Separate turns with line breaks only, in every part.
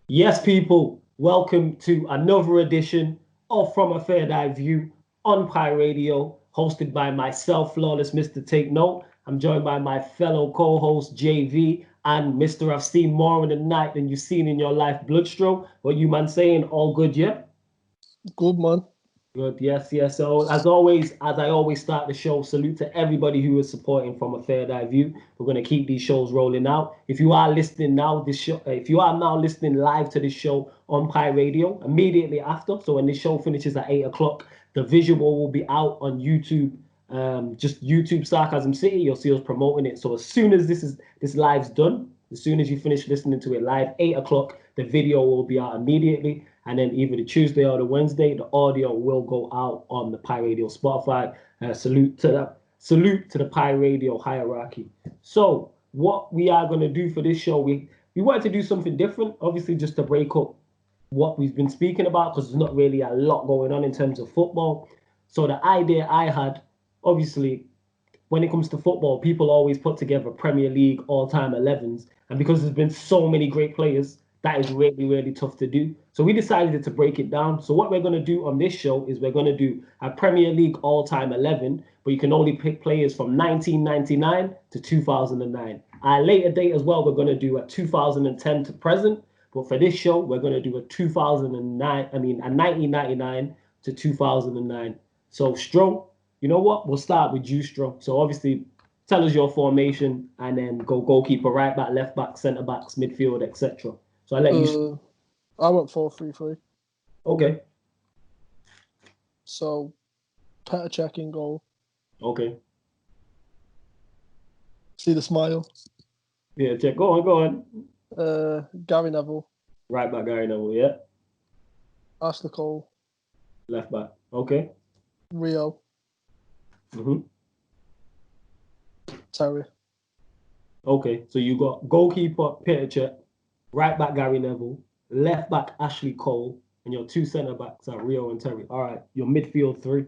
Yes, people, welcome to another edition of From a Third Eye View on Pi Radio, hosted by myself, Flawless Mr. Take Note. I'm joined by my fellow co-host JV and Mr. I've seen more in the night than you've seen in your life, Bloodstroke. What you man saying? All good, yeah?
Good man.
Good, yes, yes. So as always, as I always start the show, salute to everybody who is supporting from a third eye view. We're gonna keep these shows rolling out. If you are listening now, if you are now listening live to this show on Pi Radio, immediately after, so when this show finishes at 8 o'clock, the visual will be out on YouTube. Just YouTube Sarcasm City. You'll see us promoting it. So as soon as this live's done, as soon as you finish listening to it live, 8 o'clock, the video will be out immediately. And then either the Tuesday or the Wednesday, the audio will go out on the Pi Radio Spotify. Salute to the Pi Radio hierarchy. So what we are gonna do for this show, we wanted to do something different, obviously just to break up what we've been speaking about because there's not really a lot going on in terms of football. So the idea I had, obviously, when it comes to football, people always put together Premier League all-time 11s, and because there's been so many great players, that is really, really tough to do. So we decided to break it down. So what we're going to do on this show is we're going to do a Premier League all-time 11, but you can only pick players from 1999 to 2009. At a later date as well, we're going to do a 2010 to present, but for this show, we're going to do a 2009, a 1999 to 2009. So Stro, you know what? We'll start with you, Stro. So obviously, tell us your formation and then go goalkeeper, right back, left back, centre backs, midfield, etc. So I let you.
Uh, I went 4-3-3.
Okay.
So Petr Cech in goal.
Okay.
See the smile.
Yeah, check. Go on, go
on. Gary Neville.
Right back, Gary Neville. Yeah.
Ashley Cole.
Left back. Okay.
Rio. Terry.
Okay, so you got goalkeeper Petr Cech, right back Gary Neville, left back Ashley Cole, and your two centre backs are Rio and Terry. All right, your midfield three.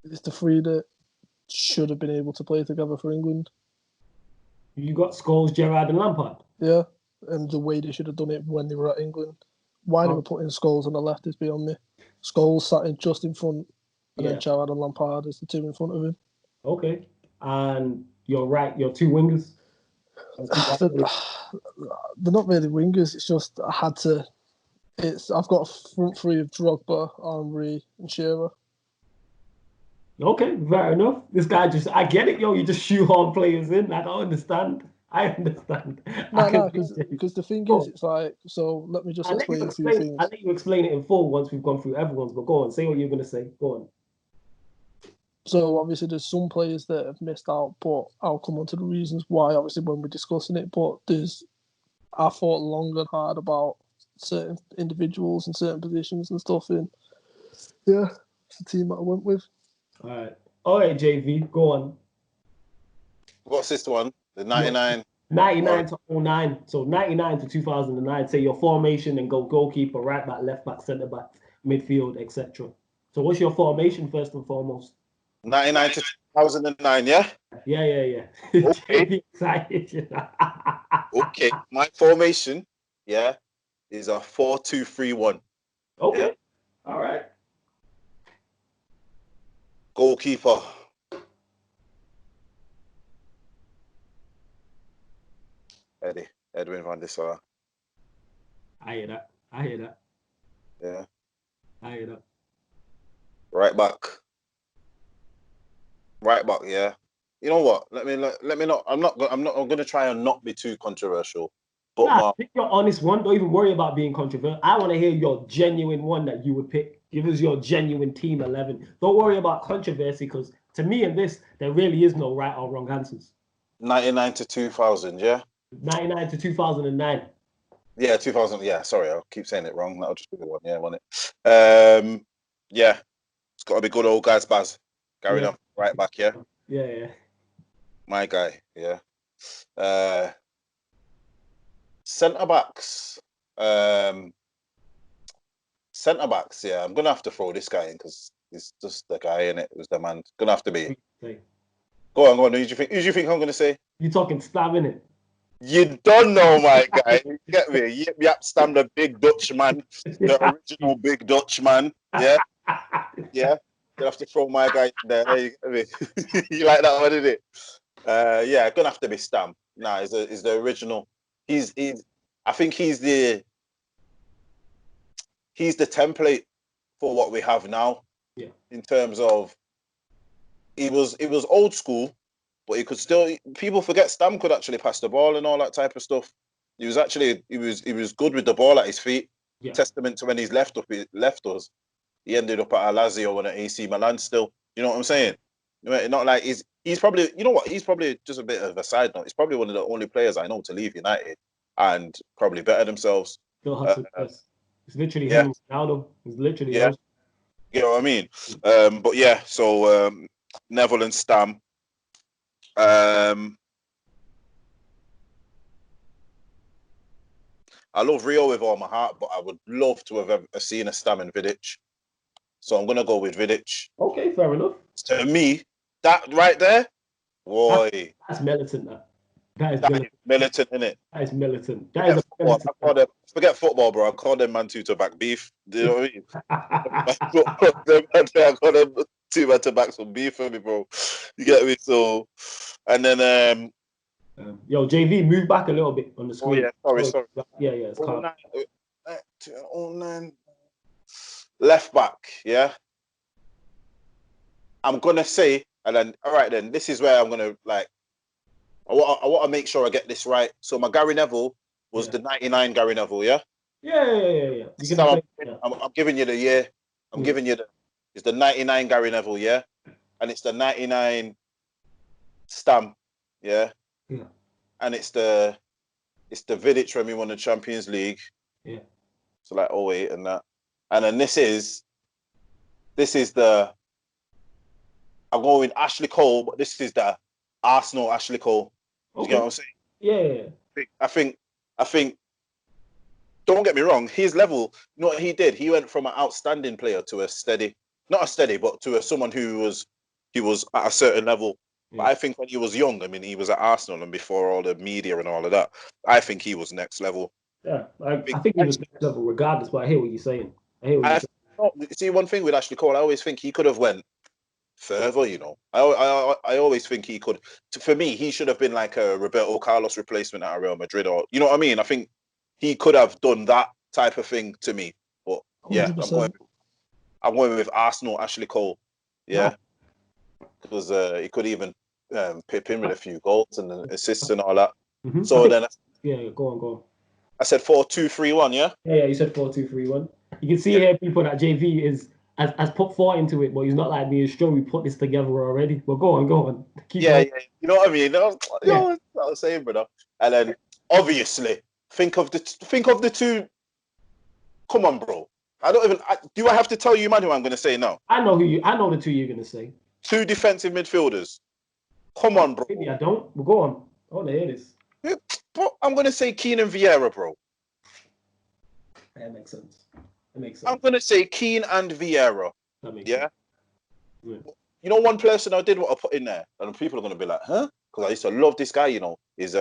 It's the three that should have been able to play together for England.
You got Scholes, Gerrard, and Lampard.
Yeah, and the way they should have done it when they were at England. Why they were putting Scholes on the left is beyond me. Scholes sat in just in front, and then Gerrard and Lampard is the two in front of him.
Okay, and you're right. Your two wingers.
They're not really wingers. It's just I had to. I've got a front three of Drogba, Henry, and Shearer.
Okay, fair enough. This guy I get it, yo. You just shoehorn players in. I don't understand. I understand.
No, because the thing is, it's like, so let me just explain a few things.
I'll let you explain it in full once we've gone through everyone's, but go on, say what you're going to say. Go on.
So obviously there's some players that have missed out, but I'll come on to the reasons why, obviously, when we're discussing it. But I thought long and hard about certain individuals and certain positions and stuff, and yeah, it's the team that I went with.
All right, JV, go on.
What's this one? The 99?
99 to 09. So 99 to 2009. Say your formation and go goalkeeper, right back, left back, centre back, midfield, etc. So what's your formation first and foremost?
99 to 2009, yeah?
Yeah.
Okay. Okay. My formation, yeah, is a 4-2-3-1.
Okay. Yeah. All right.
Goalkeeper. Edwin van der Sar.
I hear that.
Yeah.
I hear that.
Right back, yeah. You know what? Let me not. I'm gonna try and not be too controversial. But
pick your honest one. Don't even worry about being controversial. I want to hear your genuine one that you would pick. Give us your genuine team 11. Don't worry about controversy, because to me in this, there really is no right or wrong answers.
99 to 2000, yeah.
99 to 2009.
Yeah, 2000. Yeah, sorry, I'll keep saying it wrong. That'll just be the one. Yeah, won it. Yeah, it's got to be good old guys, Baz. Gary Neville, right back. Yeah.
Yeah.
My guy. Yeah. Centre backs. Centre backs. Yeah, I'm gonna have to throw this guy in because he's just the guy in it. Who's the man? Gonna have to be. Okay. Go on. Who do you think I'm gonna say?
You talking Slav, innit?
You don't know, my guy. You get me? Yip yap stam, the big Dutch man, the original big Dutch man. Yeah, yeah. Gonna have to throw my guy in there. Hey, you get me? You like that one, isn't it? Yeah, gonna have to be Stam. Nah, he's the original. He's. I think he's the template for what we have now.
Yeah.
In terms of, it was old school, but he could still. People forget Stam could actually pass the ball and all that type of stuff. He was good with the ball at his feet.
Yeah.
Testament to when he's left us. He ended up at Lazio and at AC Milan still. You know what I'm saying? Not like he's probably, you know what, he's probably just a bit of a side note. He's probably one of the only players I know to leave United and probably better themselves.
Still have success. It's literally
yeah.
him and Ronaldo. It's literally
Yeah.
those.
You know what I mean? But yeah, so Neville and Stam. I love Rio with all my heart, but I would love to have seen a Stam and Vidic. So I'm gonna go with Vidic.
Okay, fair enough.
To me, that right there, boy,
That's militant. That is
militant, innit?
That is militant. That
Forget
is
football. I call them, forget football, bro. I call them man two to back beef. Do you know what I mean? I call them two man to back some beef for me, bro. You get me? So, and then
yo, JV, move back a little bit on the screen.
Oh yeah, sorry.
Yeah, it's calm.
09 left back, yeah. I'm gonna say, and then all right, then this is where I'm gonna like. I want to make sure I get this right. So my Gary Neville was the 99 Gary Neville, yeah.
Yeah.
I'm giving you the year. I'm giving you it's the 99 Gary Neville, yeah, and it's the 99 Stam, yeah. And it's the Vidic when we won the Champions League,
yeah.
So like 08 and that, and then this is the. I'm going with Ashley Cole, but this is the Arsenal Ashley Cole. You get what I'm saying?
Yeah.
I think. Don't get me wrong. His level, you know what he did? He went from an outstanding player to not a steady, but to someone who was at a certain level. Yeah. But I think when he was young, I mean, he was at Arsenal and before all the media and all of that, I think he was next level.
Yeah, I think he was next level regardless. But I hear what you're saying.
See, one thing with Ashley Cole, I always think he could have went further, you know. I always think he could. For me, he should have been like a Roberto Carlos replacement at Real Madrid, or you know what I mean. I think he could have done that type of thing to me. But yeah, 100%. I'm going with Arsenal Ashley Cole. Yeah, because he could even pip in with a few goals and assists and all that.
Mm-hmm.
So then,
go on.
I said 4-2-3-1. Yeah.
Yeah. You said 4-2-3-1. You can see here people that JV has put thought into it, but he's not like me and Stroh. We put this together already. But go on. Keep
going. You know what I mean? You know what I was saying, brother. And then obviously think of the two. Come on, bro. Do I have to tell you, man, who I'm going to say now?
I know the two you're going to say.
Two defensive midfielders. Come on, bro.
Maybe I don't. But go on. I want to hear this.
Bro, I'm going to say Keane and Vieira, bro.
That makes sense.
I'm going to say Keane and Vieira.
That makes sense.
Yeah. You know, one person I did want to put in there, and people are going to be like, huh? Because I used to love this guy, you know, is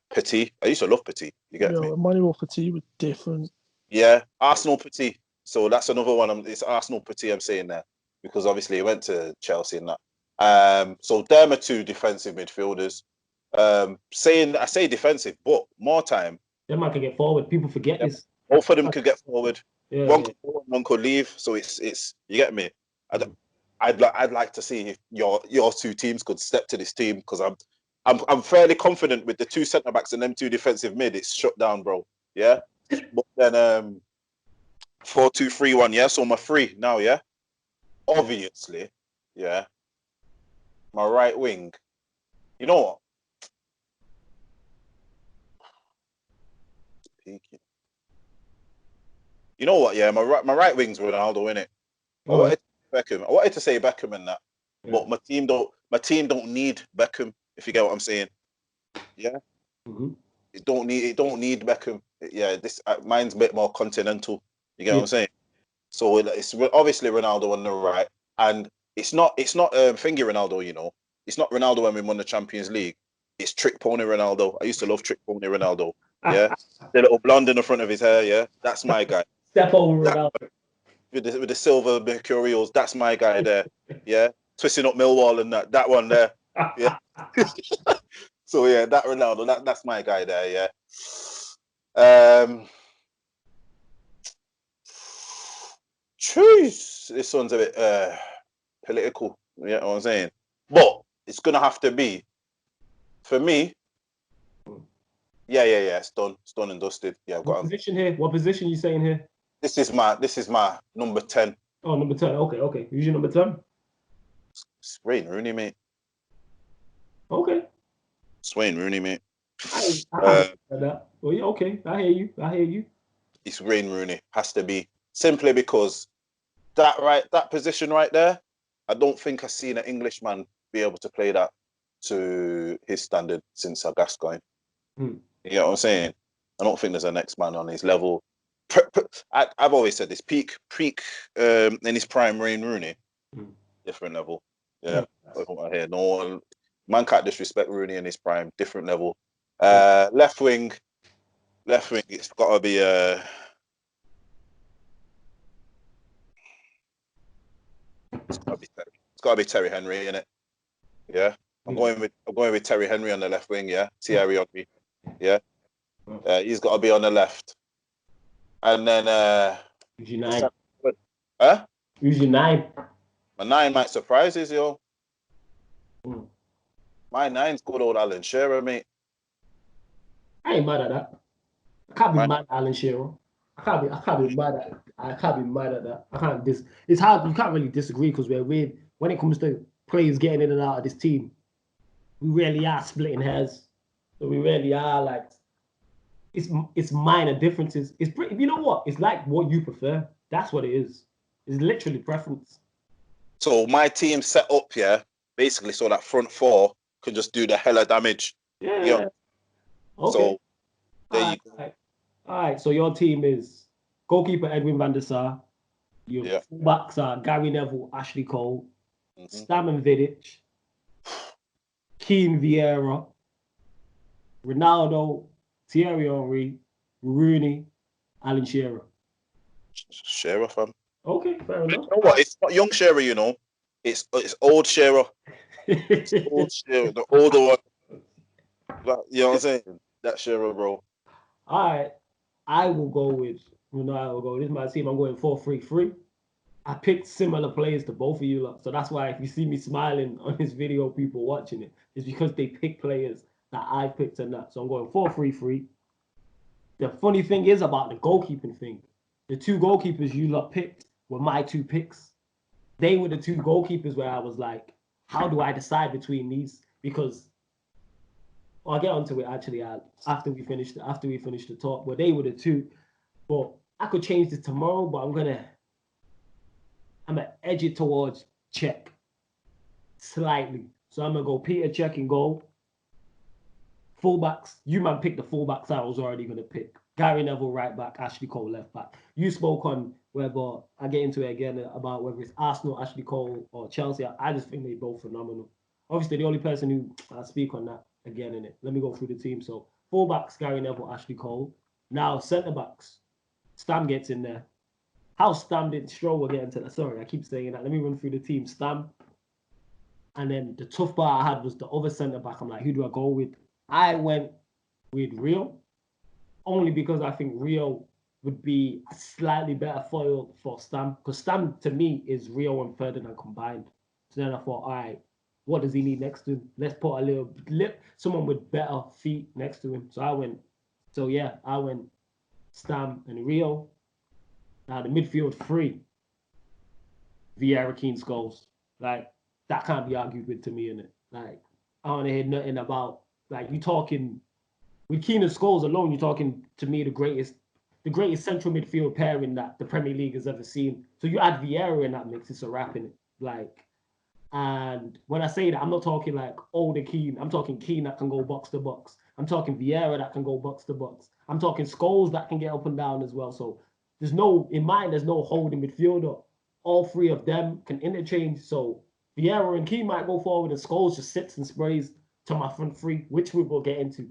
Petit. I used to love Petit. You get me?
Emmanuel Petit was different.
Yeah, Arsenal Petit. So that's another one. It's Arsenal Petit I'm saying there. Because obviously he went to Chelsea and that. So them are two defensive midfielders. I say defensive, but more time.
Them man can get forward. People forget this.
Both of them could get forward.
Yeah,
one could leave. So it's you get me. I'd like to see if your two teams could step to this team because I'm fairly confident with the two centre backs and them two defensive mid. It's shut down, bro. Yeah. But then 4-2-3-1. Yeah. So my three now. Yeah. Obviously. Yeah. My right wing. You know what? Speaking. You know what? Yeah, my right wing's Ronaldo, innit? I wanted to say Beckham and that, but my team don't need Beckham. If you get what I'm saying, yeah.
Mm-hmm.
It don't need Beckham. Yeah, this mine's a bit more continental. You get what I'm saying? So it's obviously Ronaldo on the right, and it's not Finger Ronaldo. You know, it's not Ronaldo when we won the Champions League. It's Trick Pony Ronaldo. I used to love Trick Pony Ronaldo. Yeah, the little blonde in the front of his hair. Yeah, that's my guy.
Step over Ronaldo.
With the silver Mercurials, that's my guy there. Yeah, twisting up Millwall and that one there. Yeah. So yeah, that Ronaldo, that's my guy there. Yeah. Jeez, this one's a bit political. You know what I'm saying? But it's gonna have to be for me. Yeah. It's done. It's done and dusted. Yeah, I've got
What position here? What position you saying here?
This is my number 10.
Oh, number 10. Okay. Who's your number 10?
It's Wayne Rooney, mate.
Okay.
It's Wayne Rooney, mate.
I that. Well, yeah, okay. I hear you.
It's Wayne Rooney. Has to be. Simply because that position right there, I don't think I've seen an Englishman be able to play that to his standard since Gascoigne. You know what I'm saying? I don't think there's a next man on his level. I've always said this, peak in his prime, Wayne Rooney, different level. Yeah, I hear no one. Man can't disrespect Rooney in his prime, different level. Left wing, it's got to be it's got to be Terry Henry, innit? Yeah, I'm going with Terry Henry on the left wing. Yeah, Thierry Henry. Yeah, he's got to be on the left. And then
who's your 9?
Huh?
Who's your 9?
My 9 might surprise you, yo. My 9's good old Alan Shearer, mate.
I ain't mad at that. I can't be mad at Alan Shearer. I can't be mad at that. It's hard. You can't really disagree because we're weird when it comes to players getting in and out of this team. We really are splitting hairs. So we really are like. It's minor differences. It's pretty. You know what? It's like what you prefer. That's what it is. It's literally preference.
So my team set up, yeah, basically so that front four can just do the hella damage.
Yeah.
You know?
Okay.
So there you go.
All right. So your team is goalkeeper Edwin van der Sar. Your fullbacks are Gary Neville, Ashley Cole, Slaven Vidic, Keane Vieira, Ronaldo, Thierry Henry, Rooney, Alan Shearer.
Shearer, fam.
Okay, fair enough.
You know what? It's not young Shearer, you know. It's old Shearer. It's old Shearer, the older one. You know what I'm saying? That Shearer, bro.
All right. I will go with Ronaldo. This is my team. I'm going 4-3-3. I picked similar players to both of you lot. So that's why if you see me smiling on this video, people watching it, it's because they pick players that I picked and that. So I'm going 4-3-3. The funny thing is about the goalkeeping thing. The 2 goalkeepers you lot picked were my 2 picks. They were the 2 goalkeepers where I was like, how do I decide between these? Because I'll get onto it actually after we finish the talk. But they were the 2. But I could change this tomorrow, but I'm gonna edge it towards Cech slightly. So I'm gonna go Peter Cech in goal. Fullbacks, you man picked the fullbacks I was already gonna pick. Gary Neville right back, Ashley Cole left back. You spoke on whether I get into it again about whether it's Arsenal, Ashley Cole, or Chelsea. I just think they're both phenomenal. Obviously, the only person who I speak on that again in it. Let me go through the team. So fullbacks, Gary Neville, Ashley Cole. Now centre backs, Stam gets in there. How Stam didn't struggle getting to that. Sorry, I keep saying that. Let me run through the team. Stam. And then the tough part I had was the other centre back. I'm like, who do I go with? I went with Rio, only because I think Rio would be a slightly better foil for Stam. Because Stam, to me, is Rio and Ferdinand combined. So then I thought, all right, what does he need next to him? Let's put someone with better feet next to him. So I went Stam and Rio. Now the midfield 3, Vieira, Keane, Scholes. Like, that can't be argued with to me, innit? Like, I don't hear nothing about, like, you talking, with Keane and Scholes alone, you're talking, to me, the greatest central midfield pairing that the Premier League has ever seen. So you add Vieira in that mix, it's a wrap, innit? Like, and when I say that, I'm not talking like older Keane. I'm talking Keane that can go box to box. I'm talking Vieira that can go box to box. I'm talking Scholes that can get up and down as well. So there's no holding midfielder. All 3 of them can interchange. So Vieira and Keane might go forward and Scholes just sits and sprays to my front three, which we will get into.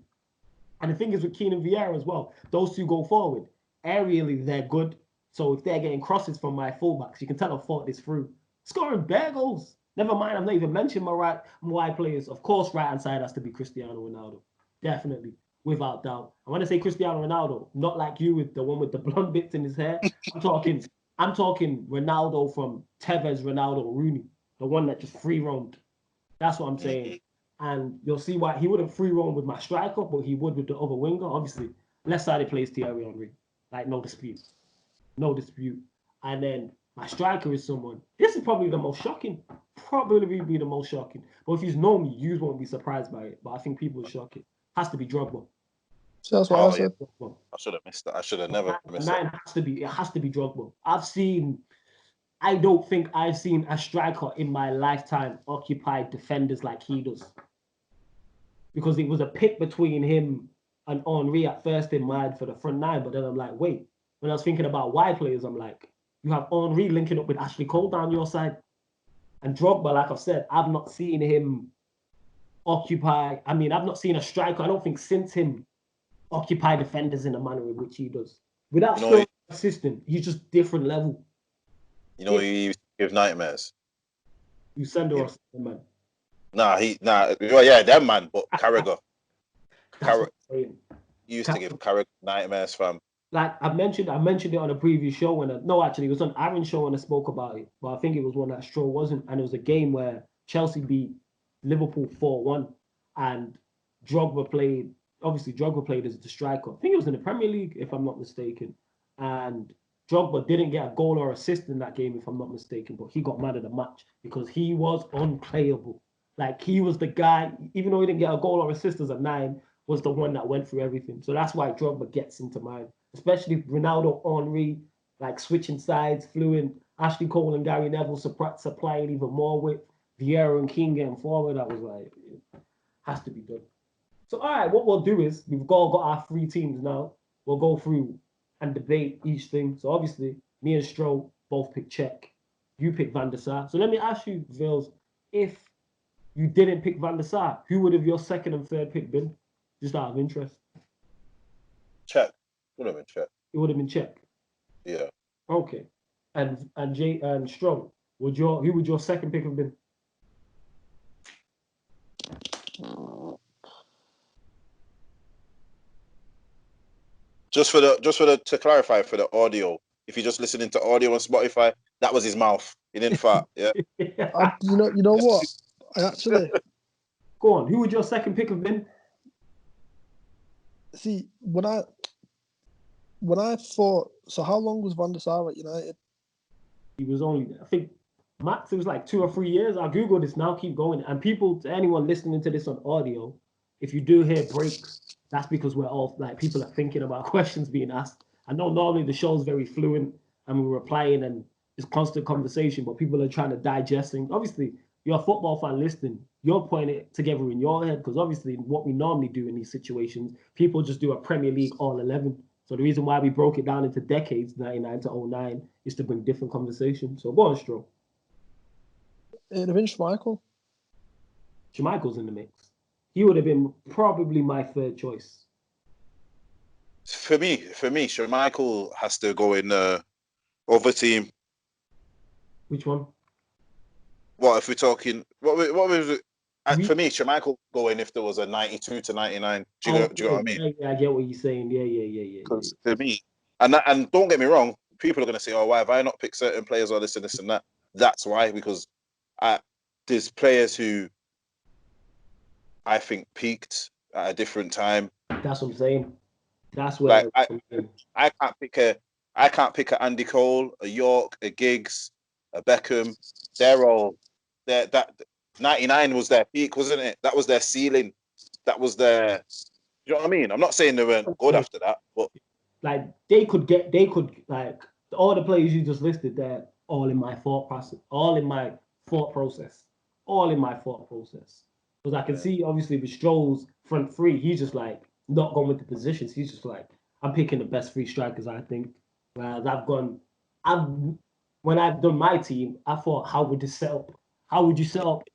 And the thing is with Keane and Vieira as well, those two go forward. Aerially, they're good. So if they're getting crosses from my fullbacks, you can tell I've thought this through. Scoring bare goals. Never mind, I'm not even mentioning my wide players. Of course, right-hand side has to be Cristiano Ronaldo. Definitely, without doubt. I want to say Cristiano Ronaldo, not like you with the one with the blonde bits in his hair. I'm talking Ronaldo from Tevez, Ronaldo, Rooney, the one that just free roamed. That's what I'm saying. And you'll see why he wouldn't free roam with my striker, but he would with the other winger. Obviously, left side he plays Thierry Henry. Like, no dispute. No dispute. And then my striker is someone. This is probably the most shocking. Probably be the most shocking. But if you know me, you won't be surprised by it. But I think people will shock it. Has to be Drogba.
So that's what I said.
I should have missed that. I should have never missed
that. It has to be Drogba. I don't think I've seen a striker in my lifetime occupy defenders like he does. Because it was a pick between him and Henry at first in mind for the front nine. But then I'm like, wait. When I was thinking about wide players, I'm like, you have Henry linking up with Ashley Cole down your side. And Drogba, like I've said, I've not seen him occupy. I mean, I've not seen a striker, I don't think, since him occupy defenders in the manner in which he does. Without still assisting, he's just different level.
You know, he give nightmares.
You send her us, man.
Well, yeah, them man, but Carragher. He used to give Carragher nightmares, fam.
Like I mentioned it on a previous show it was on Aaron's show when I spoke about it. But I think it was one that Stroll wasn't, and it was a game where Chelsea beat Liverpool 4-1, and Drogba played as the striker. I think it was in the Premier League, if I'm not mistaken. And Drogba didn't get a goal or assist in that game, if I'm not mistaken, but he got man of the match because he was unplayable. Like, he was the guy, even though he didn't get a goal or assist as a 9, was the one that went through everything. So that's why Drogba gets into mind, especially Ronaldo, Henry, like switching sides, fluent. Ashley Cole and Gary Neville supplying even more width. Vieira and King getting forward. That was like, it has to be done. So, all right, what we'll do is we've got our 3 teams now. We'll go through and debate each thing. So obviously, me and Stroll both pick Cech. You pick Van der Sar. So let me ask you, Vils, if you didn't pick Van der Sar, who would have your second and third pick been? Just out of interest.
Cech. Would have been Cech.
It would have been Cech.
Yeah.
Okay. And Stroll, who would your second pick have been?
Just to clarify for the audio, if you're just listening to audio on Spotify, that was his mouth. He didn't fart. Yeah.
You know what? I actually
go on. Who would your second pick have been?
See, when I thought, so how long was Van der Sar at United?
He was only, I think, max, it was like 2 or 3 years. I'll Google this now, keep going. And anyone listening to this on audio, if you do hear breaks, that's because we're all, like, people are thinking about questions being asked. I know normally the show's very fluent and we're replying and it's constant conversation, but people are trying to digest things. Obviously, you're a football fan listening. You're putting it together in your head because obviously what we normally do in these situations, people just do a Premier League all 11. So the reason why we broke it down into decades, 99 to 09, is to bring different conversations. So go on, Stroll.
It'd have been Schmeichel.
Schmeichel's in the mix. He would have been probably my third choice.
For me, Schmeichel has to go in other team.
Which one?
What if we're talking? What was it? For me, Schmeichel going if there was a 92 to 99. Do you know what I mean?
Yeah, I get what you're saying. Yeah.
Because for me, and don't get me wrong, people are going to say, "Oh, why have I not picked certain players or this and this and that?" That's why, because there's players who I think peaked at a different time.
That's what I'm saying. That's where
I can't pick a Andy Cole, a York, a Giggs, a Beckham. That 99 was their peak, wasn't it? That was their ceiling. That was their. You know what I mean? I'm not saying they weren't good after that, but
like they could like all the players you just listed. They're all in my thought process. Because I can see obviously with Stroll's front 3, he's just like not going with the positions. He's just like, I'm picking the best 3 strikers, I think. Whereas when I've done my team, I thought, how would you set up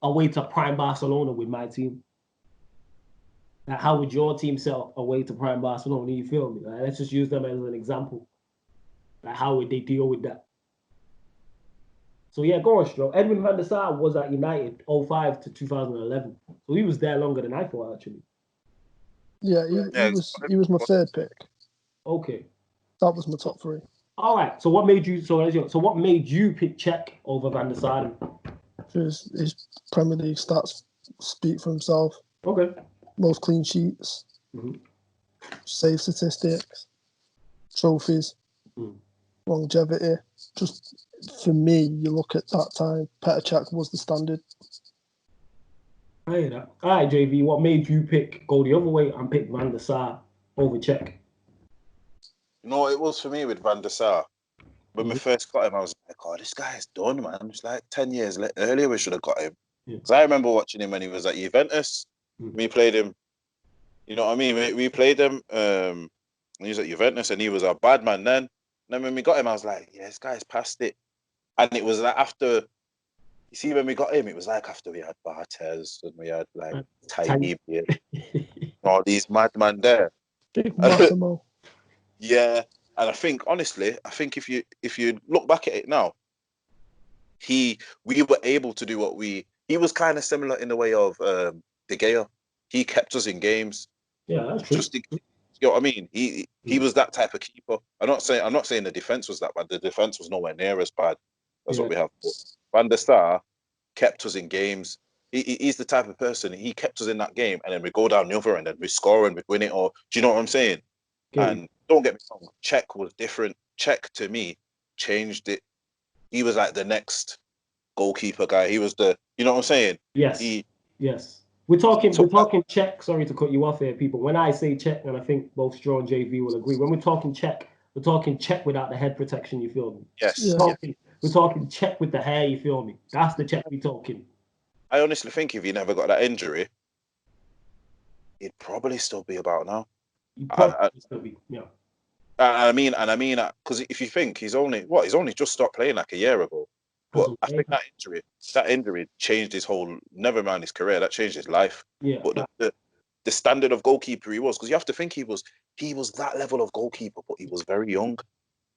a way to prime Barcelona with my team? Like, how would your team set up away to prime Barcelona? You feel me? Like, let's just use them as an example. Like, how would they deal with that? So yeah, go on, Stro. Edwin van der Sar was at United 05 to 2011. So he was there longer than I thought, actually.
Yeah,
Yeah,
he was my third pick.
Okay.
That was my top three.
All right. So what made you what made you pick Cech over Van der Sar?
His Premier League stats speak for himself.
Okay.
Most clean sheets, save statistics, trophies, longevity. Just for me, you look at that time, Petr Cech was the standard.
I hear that. All right, JV, what made you go the other way and pick Van der Sar over Cech?
No, it was for me with Van der Sar. When we first got him, I was like, oh, this guy's done, man. It's like 10 years earlier we should have got him. Because I remember watching him when he was at Juventus. We played him, you know what I mean? We played him when he was at Juventus and he was a bad man then. And then when we got him, I was like, yeah, this guy's past it. And it was like after, you see, when we got him, it was like after we had Barthez and we had like Taib and all these madmen there.
Big Massimo.
Yeah. And I think, honestly, if you look back at it now, we were able to do he was kind of similar in the way of De Gea. He kept us in games.
Yeah, that's true.
You know what I mean? He was that type of keeper. I'm not saying the defense was that bad. The defense was nowhere near as bad as what we have. But Van der Sar kept us in games. He's the type of person, he kept us in that game, and then we go down the other end and we score and we win it. Or do you know what I'm saying? And don't get me wrong, Cech was different. Cech, to me, changed it. He was like the next goalkeeper guy. He was you know what I'm saying?
Yes. Yes. We're talking Cech. Sorry to cut you off here, people. When I say Cech, and I think both Straw and JV will agree, when we're talking Cech without the head protection, you feel me?
Yes.
Yeah.
We're talking Cech with the hair, you feel me? That's the Cech we're talking.
I honestly think if he never got that injury, he'd probably still be about now.
He'd probably still be, yeah.
I mean, because if you think he's only just stopped playing like a year ago, but I think that injury changed his whole. Never mind his career, that changed his life.
Yeah.
But the standard of goalkeeper he was, because you have to think he was that level of goalkeeper, but he was very young.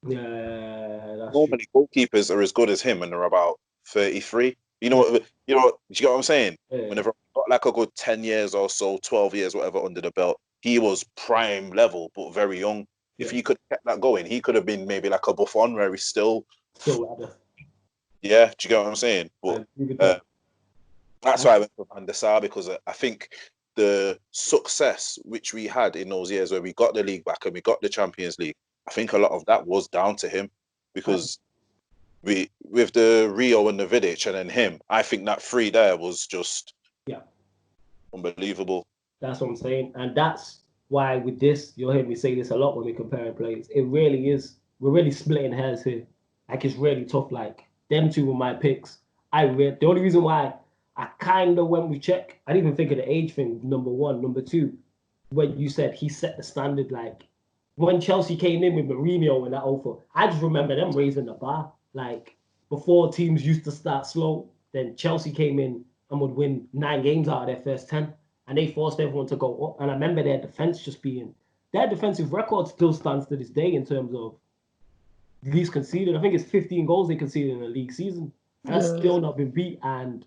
Yeah.
Normally, goalkeepers are as good as him, and they're about 33. You know what? Do you get what I'm saying?
Yeah.
Whenever got like a good 10 years or so, 12 years, whatever, under the belt, he was prime level, but very young. If he could have kept that going, he could have been maybe like a Buffon, where he's still. Yeah, do you get what I'm saying? But that's why I went for Van der Sar, because I think the success which we had in those years where we got the league back and we got the Champions League, I think a lot of that was down to him, because with the Rio and the Vidic and then him, I think that three there was just unbelievable.
That's what I'm saying, and that's why with this, you'll hear me say this a lot when we're comparing players. It really is. We're really splitting hairs here. Like, it's really tough. Like, them two were my picks. The only reason why I kind of went with Cech, I didn't even think of the age thing, number one. Number two, when you said he set the standard, like, when Chelsea came in with Mourinho and that offer, I just remember them raising the bar. Like, before teams used to start slow, then Chelsea came in and would win 9 games out of their first 10. And they forced everyone to go up. And I remember their defensive record still stands to this day in terms of least conceded. I think it's 15 goals they conceded in a league season. And that's still not been beat. And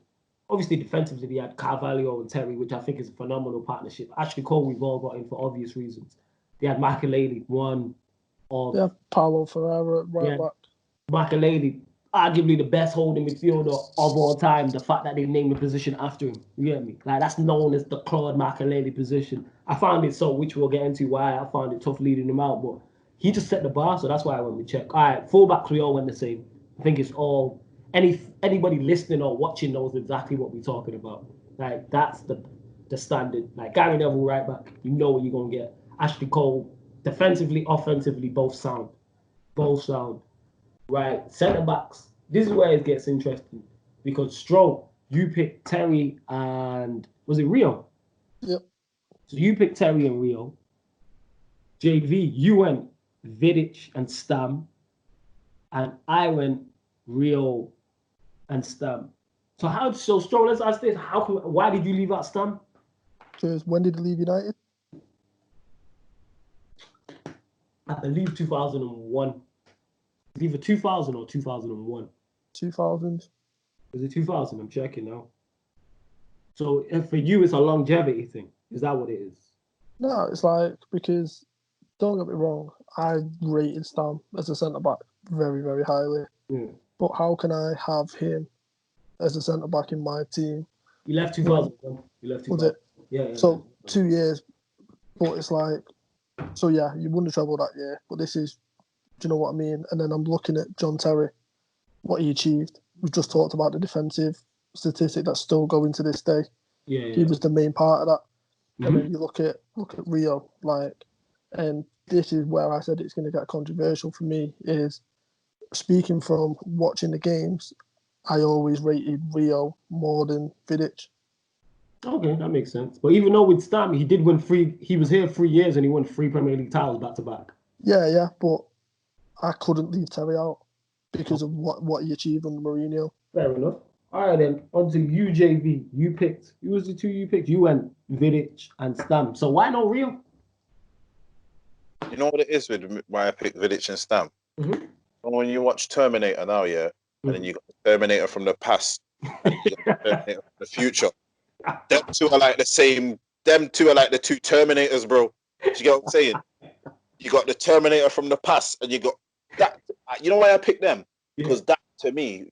obviously defensively, they had Carvalho and Terry, which I think is a phenomenal partnership. Ashley Cole, we've all got in for obvious reasons. They had Makelele, one of...
Yeah, Paulo Ferreira, right back.
Makelele, arguably the best holding midfielder of all time. The fact that they named the position after him, you get me? Like, that's known as the Claude Makelele position. I found it which we'll get into why I found it tough leading him out, but he just set the bar, so that's why I went with Cech. All right, fullbacks, we all went the same. I think it's all anybody listening or watching knows exactly what we're talking about. Like, that's the standard. Like, Gary Neville right back, you know what you're gonna get. Ashley Cole, defensively, offensively, both sound. Right, centre backs. This is where it gets interesting, because Stroh, you picked Terry and was it Rio?
Yep.
So you picked Terry and Rio. JV, you went Vidic and Stam, and I went Rio and Stam. So Stroh, let's ask this: why did you leave out Stam?
Because when did he leave United?
I believe 2001. It's either 2000 or 2001.
2000.
Is it 2000? I'm checking now. So if for you, it's a longevity thing. Is that what it is?
No, it's like, because, don't get me wrong, I rated Stam as a centre-back very, very highly.
Yeah.
But how can I have him as a centre-back in my team?
You left 2001. You left 2000.
Was it?
Yeah.
So 2 years, but it's like, so yeah, you won the treble that year, but this is, do you know what I mean? And then I'm looking at John Terry, what he achieved. We've just talked about the defensive statistic that's still going to this day.
Yeah.
He was the main part of that.
Mm-hmm.
And then you look at Rio, like, and this is where I said it's going to get controversial for me, is speaking from watching the games, I always rated Rio more than Vidic.
Okay, that makes sense. But even though with Stam, he did win he was here 3 years and he won 3 Premier League titles back to back.
Yeah, but I couldn't leave Terry out because of what he achieved under Mourinho.
Fair enough. All right, then, on to UJV. You picked, who was the two you picked? You went Vidic and Stam. So why not Rio?
You know what it is with why I picked Vidic and Stam?
Mm-hmm.
When you watch Terminator now, and then you got the Terminator from the past, and you got the Terminator from the future. Them two are like the same. Them two are like the two Terminators, bro. Do you get what I'm saying? You got the Terminator from the past, and you got that. You know why I picked them? Because that, to me,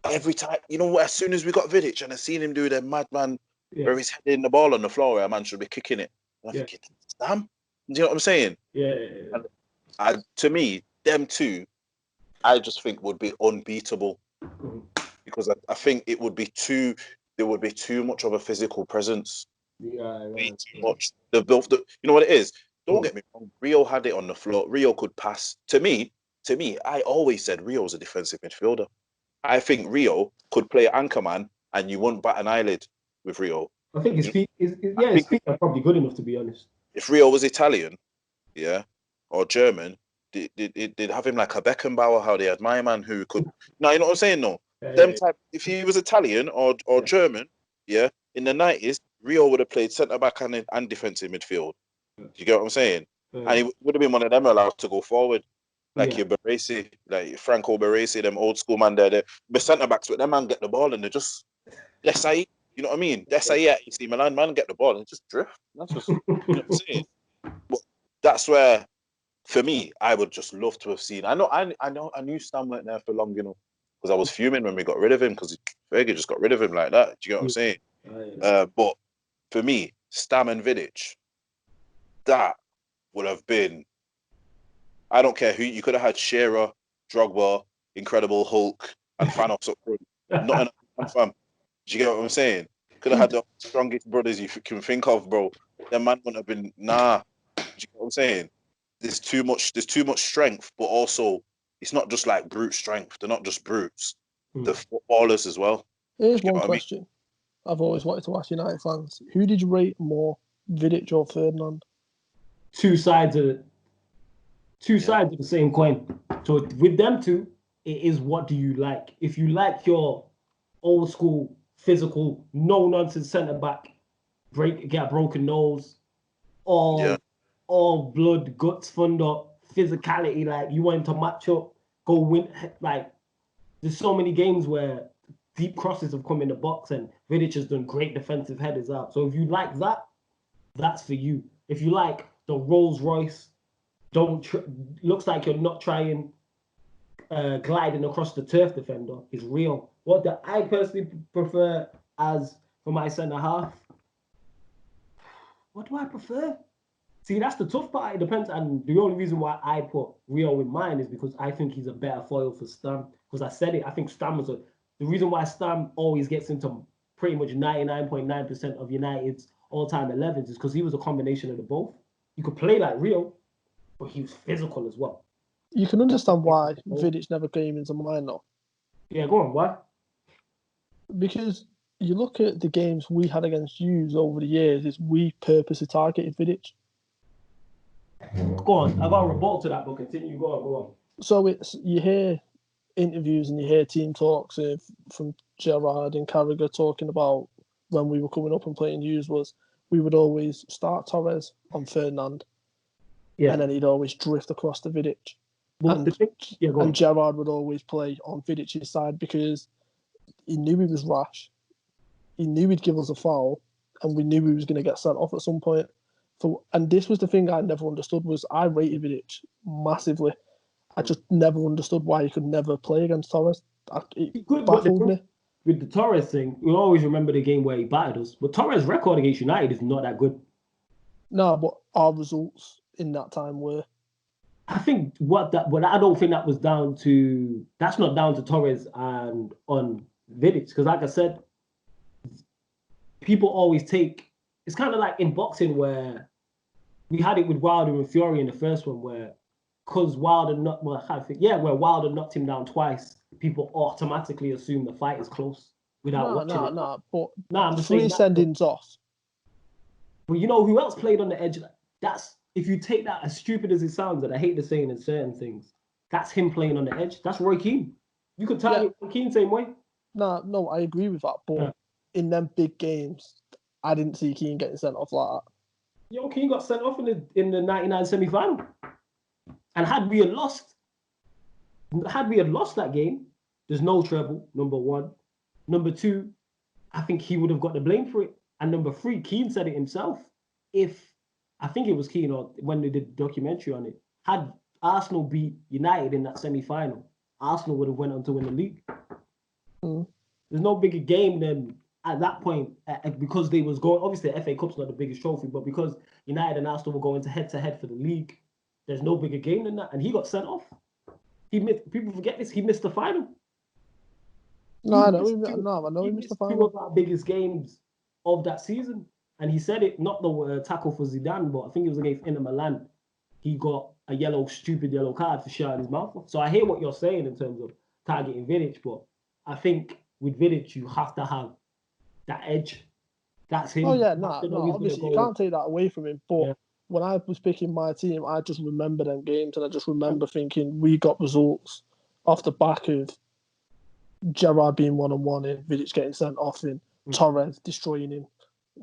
every time, you know what? As soon as we got Vidic and I seen him do the madman where he's heading the ball on the floor, where a man should be kicking it. And I think, damn. Do you know what I'm saying?
Yeah.
And to me, them two, I just think would be unbeatable because I think it would be too. There would be too much of a physical presence. Way too much. You know what it is? Don't get me wrong. Rio had it on the floor. Rio could pass. To me, I always said Rio's a defensive midfielder. I think Rio could play anchorman, and you wouldn't bat an eyelid with Rio.
I think his feet are probably good enough, to be honest.
If Rio was Italian, or German, they'd have him like a Beckenbauer. How they had my man who could. No, you know what I'm saying? No. If he was Italian or German, in the 90s, Rio would have played centre back and defensive midfield. Do you get what I'm saying? And he would have been one of them allowed to go forward, like your Baresi, like Franco Baresi, them old school man there. The centre backs, but them man get the ball and they just Desai. You know what I mean? Desai at AC Milan, man get the ball and just drift. That's just, you know what I'm saying? But that's where, for me, I would just love to have seen. I knew Stam went there for long, because I was fuming when we got rid of him, because Fergie just got rid of him like that. Do you get what I'm saying? But for me, Stam and Vidic, that would have been. I don't care who you could have had. Shearer, Drogba, Incredible Hulk, and Thanos up front. Not enough, fam. Do you get what I'm saying? Could have had the strongest brothers you can think of, bro. That man wouldn't have been. Nah. Do you get what I'm saying? There's too much strength, but also it's not just like brute strength. They're not just brutes. They're footballers as well.
Here's one question I've always wanted to ask United fans. Who did you rate more, Vidic or Ferdinand?
Two sides of the same coin. So with them two, it is what do you like? If you like your old school, physical, no nonsense centre back, get a broken nose, all blood, guts, thunder, physicality, like you want him to match up, go win. Like there's so many games where deep crosses have come in the box and Vidic has done great defensive headers out. So if you like that, that's for you. If you like the Rolls Royce, looks like you're not trying gliding across the turf defender, is Rio. What do I personally prefer as for my centre half? What do I prefer? See, that's the tough part. It depends. And the only reason why I put Rio in mine is because I think he's a better foil for Stam. Because I said it, I think Stam was the reason why Stam always gets into pretty much 99.9% of United's all-time 11s is because he was a combination of the both. You could play like Rio, but he was physical as well.
You can understand why Vidic never came into mine, though.
Yeah, go on. Why?
Because you look at the games we had against yous over the years, is we purposely targeted Vidic.
Go on. I got a rebuttal to that, but continue. Go on.
So you hear interviews and you hear team talks from Gerrard and Carragher talking about when we were coming up and playing yous was we would always start Torres on Ferdinand,
Yeah.
and then he'd always drift across to Vidic.
But
And,
the thing, go on.
and Gerrard would always play on Vidic's side because he knew he was rash. He knew he'd give us a foul, and we knew he was going to get sent off at some point. And this was the thing I never understood, was I rated Vidic massively. I just never understood why he could never play against Torres. It baffled me.
With the Torres thing, we always remember the game where he battered us. But Torres' record against United is not that good.
No, but our results in that time were.
I think but I don't think that was down to. That's not down to Torres and on Vidic, because like I said, people always take. It's kind of like in boxing where we had it with Wilder and Fury in the first one, where because Wilder where Wilder knocked him down twice, people automatically assume the fight is close without watching it.
But
I'm just
3 sendings off.
But you know who else played on the edge? That's, if you take that, as stupid as it sounds, and I hate the saying in certain things, that's him playing on the edge. That's Roy Keane. You could target Roy Keane same way.
No, I agree with that. But in them big games, I didn't see Keane getting sent off like that.
Yo, Keane got sent off in the 99 semi-final. And had we had lost that game, there's no treble, number one. Number two, I think he would have got the blame for it. And number three, Keane said it himself. I think it was Keane, or when they did the documentary on it, had Arsenal beat United in that semi-final, Arsenal would have went on to win the league. There's no bigger game than at that point, because they was going, obviously the FA Cup's not the biggest trophy, but because United and Arsenal were going head-to-head for the league, there's no bigger game than that. And he got sent off. People forget this, he missed the final.
I know he missed the final.
2 of our biggest games of that season. And he said it, not the tackle for Zidane, but I think it was against Inter Milan. He got a stupid yellow card for shutting his mouth off. So I hear what you're saying in terms of targeting Vidic, but I think with Vidic, you have to have that edge. That's him.
Oh, yeah, obviously you can't take that away from him. But when I was picking my team, I just remember them games, and I just remember thinking we got results off the back of Gerrard being 1-on-1 and Vidic getting sent off in, Torres destroying him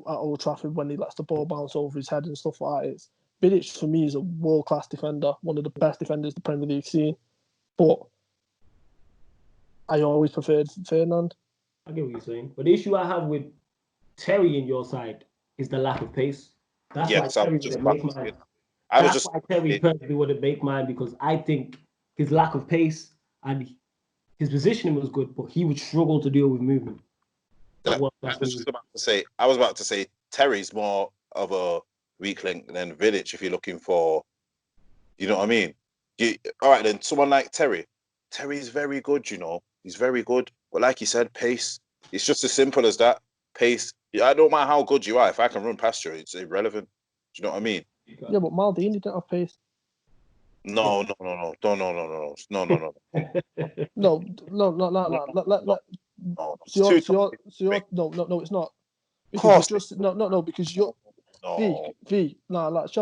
at Old Trafford when he lets the ball bounce over his head and stuff like that. Vidic, for me, is a world-class defender, one of the best defenders the Premier League's seen. But I always preferred Ferdinand.
I get what you're saying. But the issue I have with Terry in your side is the lack of pace. That's why Terry wouldn't make mine. That's why Terry personally wouldn't make mine, because I think his lack of pace and his positioning was good, but he would struggle to deal with movement.
I was about to say Terry's more of a weak link than Vidic if you're looking for, you know what I mean? All right, then someone like Terry. Terry's very good, you know. He's very good. But like you said, pace. It's just as simple as that. Pace. I don't matter how good you are. If I can run past you, it's irrelevant. Do you know what I mean?
Yeah, but Maldini didn't have pace.
No. No.
No, it's not. Because let's chop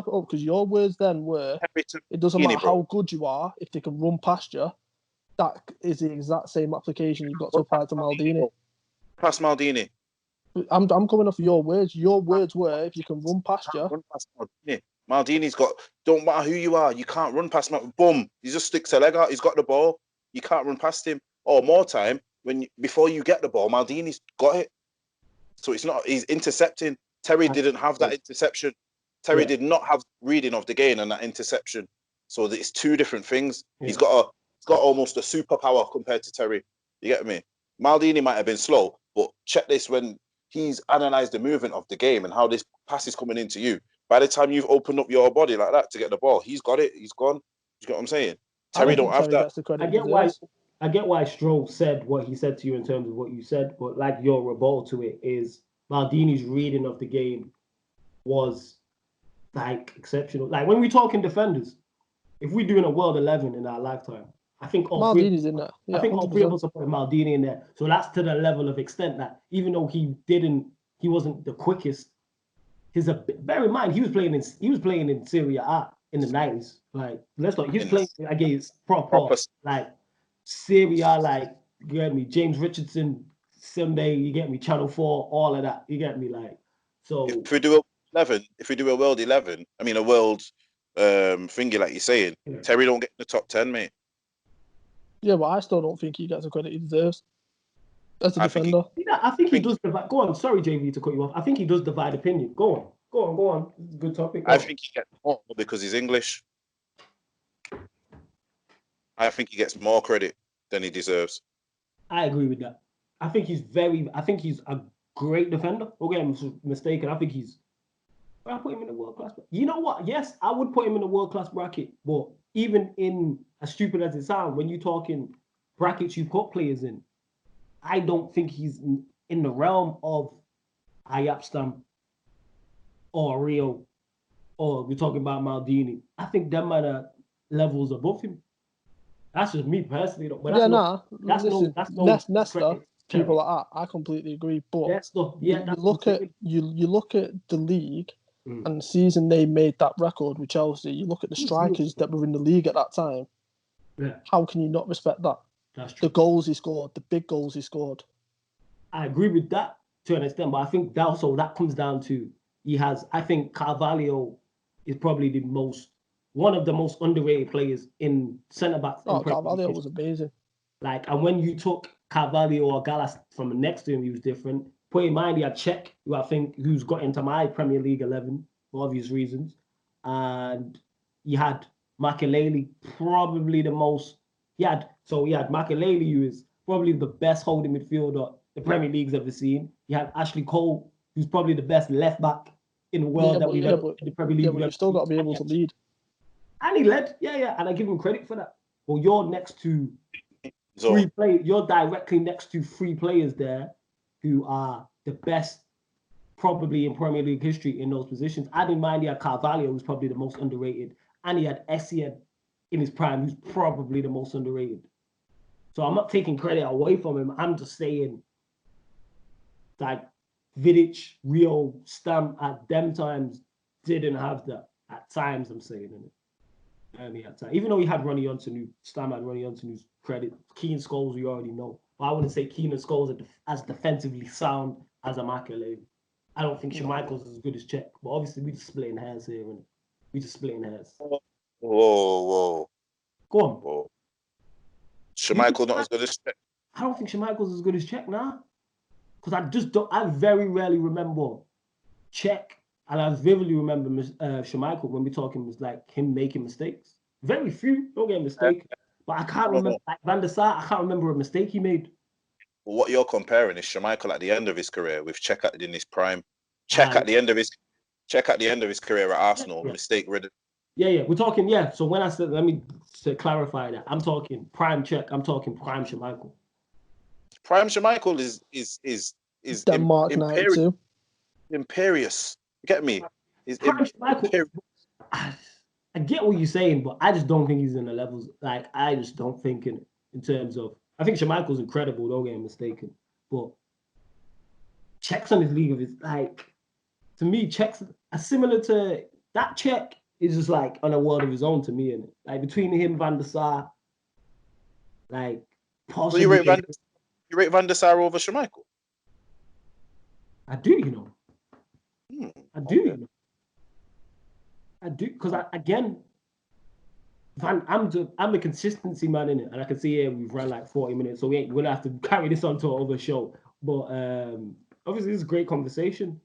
it up, because your words then were, it doesn't matter how good you are, if they can run past you. That is the exact same application you've got to apply to Maldini.
Past Maldini.
I'm coming off your words. Your words were, if you can run past you.
Run past Maldini. Maldini's got, don't matter who you are, you can't run past Maldini. Boom. He just sticks a leg out. He's got the ball. You can't run past him. Or more time, before you get the ball, Maldini's got it. So it's not, he's intercepting. Terry didn't have that interception. Terry did not have reading of the game and that interception. So it's 2 different things. Yeah. He's got almost a superpower compared to Terry. You get me? Maldini might have been slow, but check this, when he's analysed the movement of the game and how this pass is coming into you. By the time you've opened up your body like that to get the ball, he's got it. He's gone. You get what I'm saying? Terry don't have that.
I get why Stroll said what he said to you in terms of what you said, but like your rebuttal to it is Maldini's reading of the game was like exceptional. Like when we talking defenders, if we're doing a World 11 in our lifetime, I think
Maldini's in there. Yeah,
I think all 3 of us are putting Maldini in there. So that's to the level of extent that even though he wasn't the quickest. Bear in mind he was playing in Serie A in the 90s. Like he was playing against proper like Serie A, like, you get me, James Richardson, Sunday, you get me, Channel 4, all of that, you get me, like, so.
If we do 11, if we do a world 11, I mean a world thingy like you're saying, Terry don't get in the top 10, mate.
Yeah, but I still don't think he gets the credit he deserves as a defender.
I think he does divide. Go on, sorry, JV, to cut you off. I think he does divide opinion. Go on. It's a good topic.
I think he gets more because he's English. I think he gets more credit than he deserves.
I agree with that. I think he's a great defender. Don't get him mistaken. I put him in a world class. You know what? Yes, I would put him in a world class bracket. But even in as stupid as it sounds, when you're talking brackets you put players in, I don't think he's in the realm of Ajax Stam or Rio, or we're talking about Maldini. I think them are levels above him. That's just me personally. But that's
Nesta, people like that. I completely agree. But you look at the league and the season they made that record with Chelsea. You look at the strikers that were in the league at that time.
Yeah.
How can you not respect that?
That's true.
The goals he scored, the big goals he scored.
I agree with that to an extent, but I think that comes down to I think Carvalho is probably one of the most underrated players in centre backs.
Oh, Carvalho was amazing.
And when you took Carvalho or Gallas from next to him, he was different. Put in mind, he had Cech, who's got into my Premier League 11 for obvious reasons, and he had Makelele, probably the most. He had Makelele, who is probably the best holding midfielder the Premier League's ever seen. He had Ashley Cole, who's probably the best left back in the world in the Premier League.
Yeah, but you've still got to be able to lead.
And he led, and I give him credit for that. Well, you're next to three players. You're directly next to three players there who are the best, probably in Premier League history in those positions. I didn't mind he had Carvalho, who's probably the most underrated, and he had Essien in his prime, who's probably the most underrated. So I'm not taking credit away from him. I'm just saying, like Vidic, Rio, Stam at them times didn't have that. At times, I'm saying, innit? Even though he had Ronnie Johnson, Stam had Ronnie Johnson's credit. Keane Scholes, we already know. But I wouldn't say Keane and Scholes are as defensively sound as a Makelele. I don't think Schmeichel's as good as Cech. But obviously, we're just splitting hairs here, innit? We're just splitting hairs.
Whoa.
Go on.
Whoa. Schmeichel not as good as Cech?
I don't think Schmeichel's as good as Cech now. Because I very rarely remember Cech. And I vividly remember Schmeichel when we're talking like him making mistakes. Very few, don't get mistaken. But I can't remember, like Van der Sar, I can't remember a mistake he made.
Well, what you're comparing is Schmeichel at the end of his career with Cech in his prime. Cech at the end of his career at Arsenal, mistake-ridden. Yeah.
We're talking, So when I said, let me clarify that. I'm talking prime Cech. I'm talking prime Schmeichel.
Prime Schmeichel is
Denmark 92.
Imperious. Get me?
I get what you're saying, but I just don't think he's in the levels. Like, I just don't think in terms of. I think Schmeichel's incredible. Don't get mistaken, but Cech's on his league of his like. To me, Cech's similar to that. Cech is just like on a world of his own to me, and like between him, Van der Sar, like.
So you rate Van der Sar over Schmeichel?
I do, you know. I do, because I'm a consistency man in it, and I can see we've run like 40 minutes, so we're gonna have to carry this on to our other show. But obviously, this is a great conversation.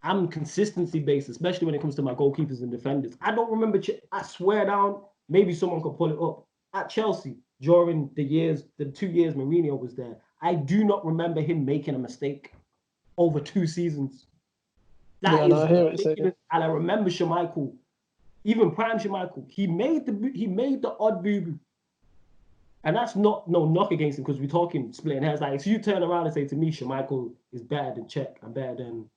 I'm consistency based, especially when it comes to my goalkeepers and defenders. I don't remember. I swear down, maybe someone could pull it up at Chelsea during the 2 years Mourinho was there. I do not remember him making a mistake over 2 seasons. And I remember Schmeichel, even prime Schmeichel, he made the odd boo-boo. And that's not no knock against him, because we're talking splitting hairs. Like, if you turn around and say to me, Schmeichel is better than Cech and better than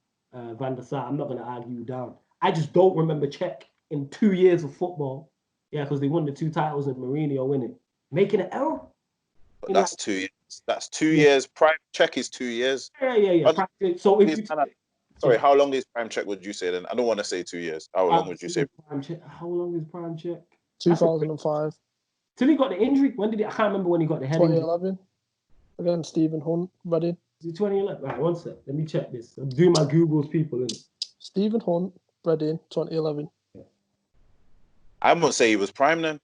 Van der Sar, I'm not going to argue you down. I just don't remember Cech in 2 years of football. Yeah, because they won the 2 titles and Mourinho winning. Making an error.
But that's 2 years. That's 2 years. Prime Cech is 2 years.
Yeah. So if you...
Sorry, how long is prime Cech, would you say then? I don't want to say 2 years. How long would you say?
How long is prime Cech?
2005.
Till he got the injury? When did I can't remember when he got the head
2011. Again, Stephen Hunt, Reading.
Is it 2011? Right, one sec. Let me check this. I'm doing my Googles, people.
Stephen Hunt, Reading, 2011.
I wouldn't say he was prime then.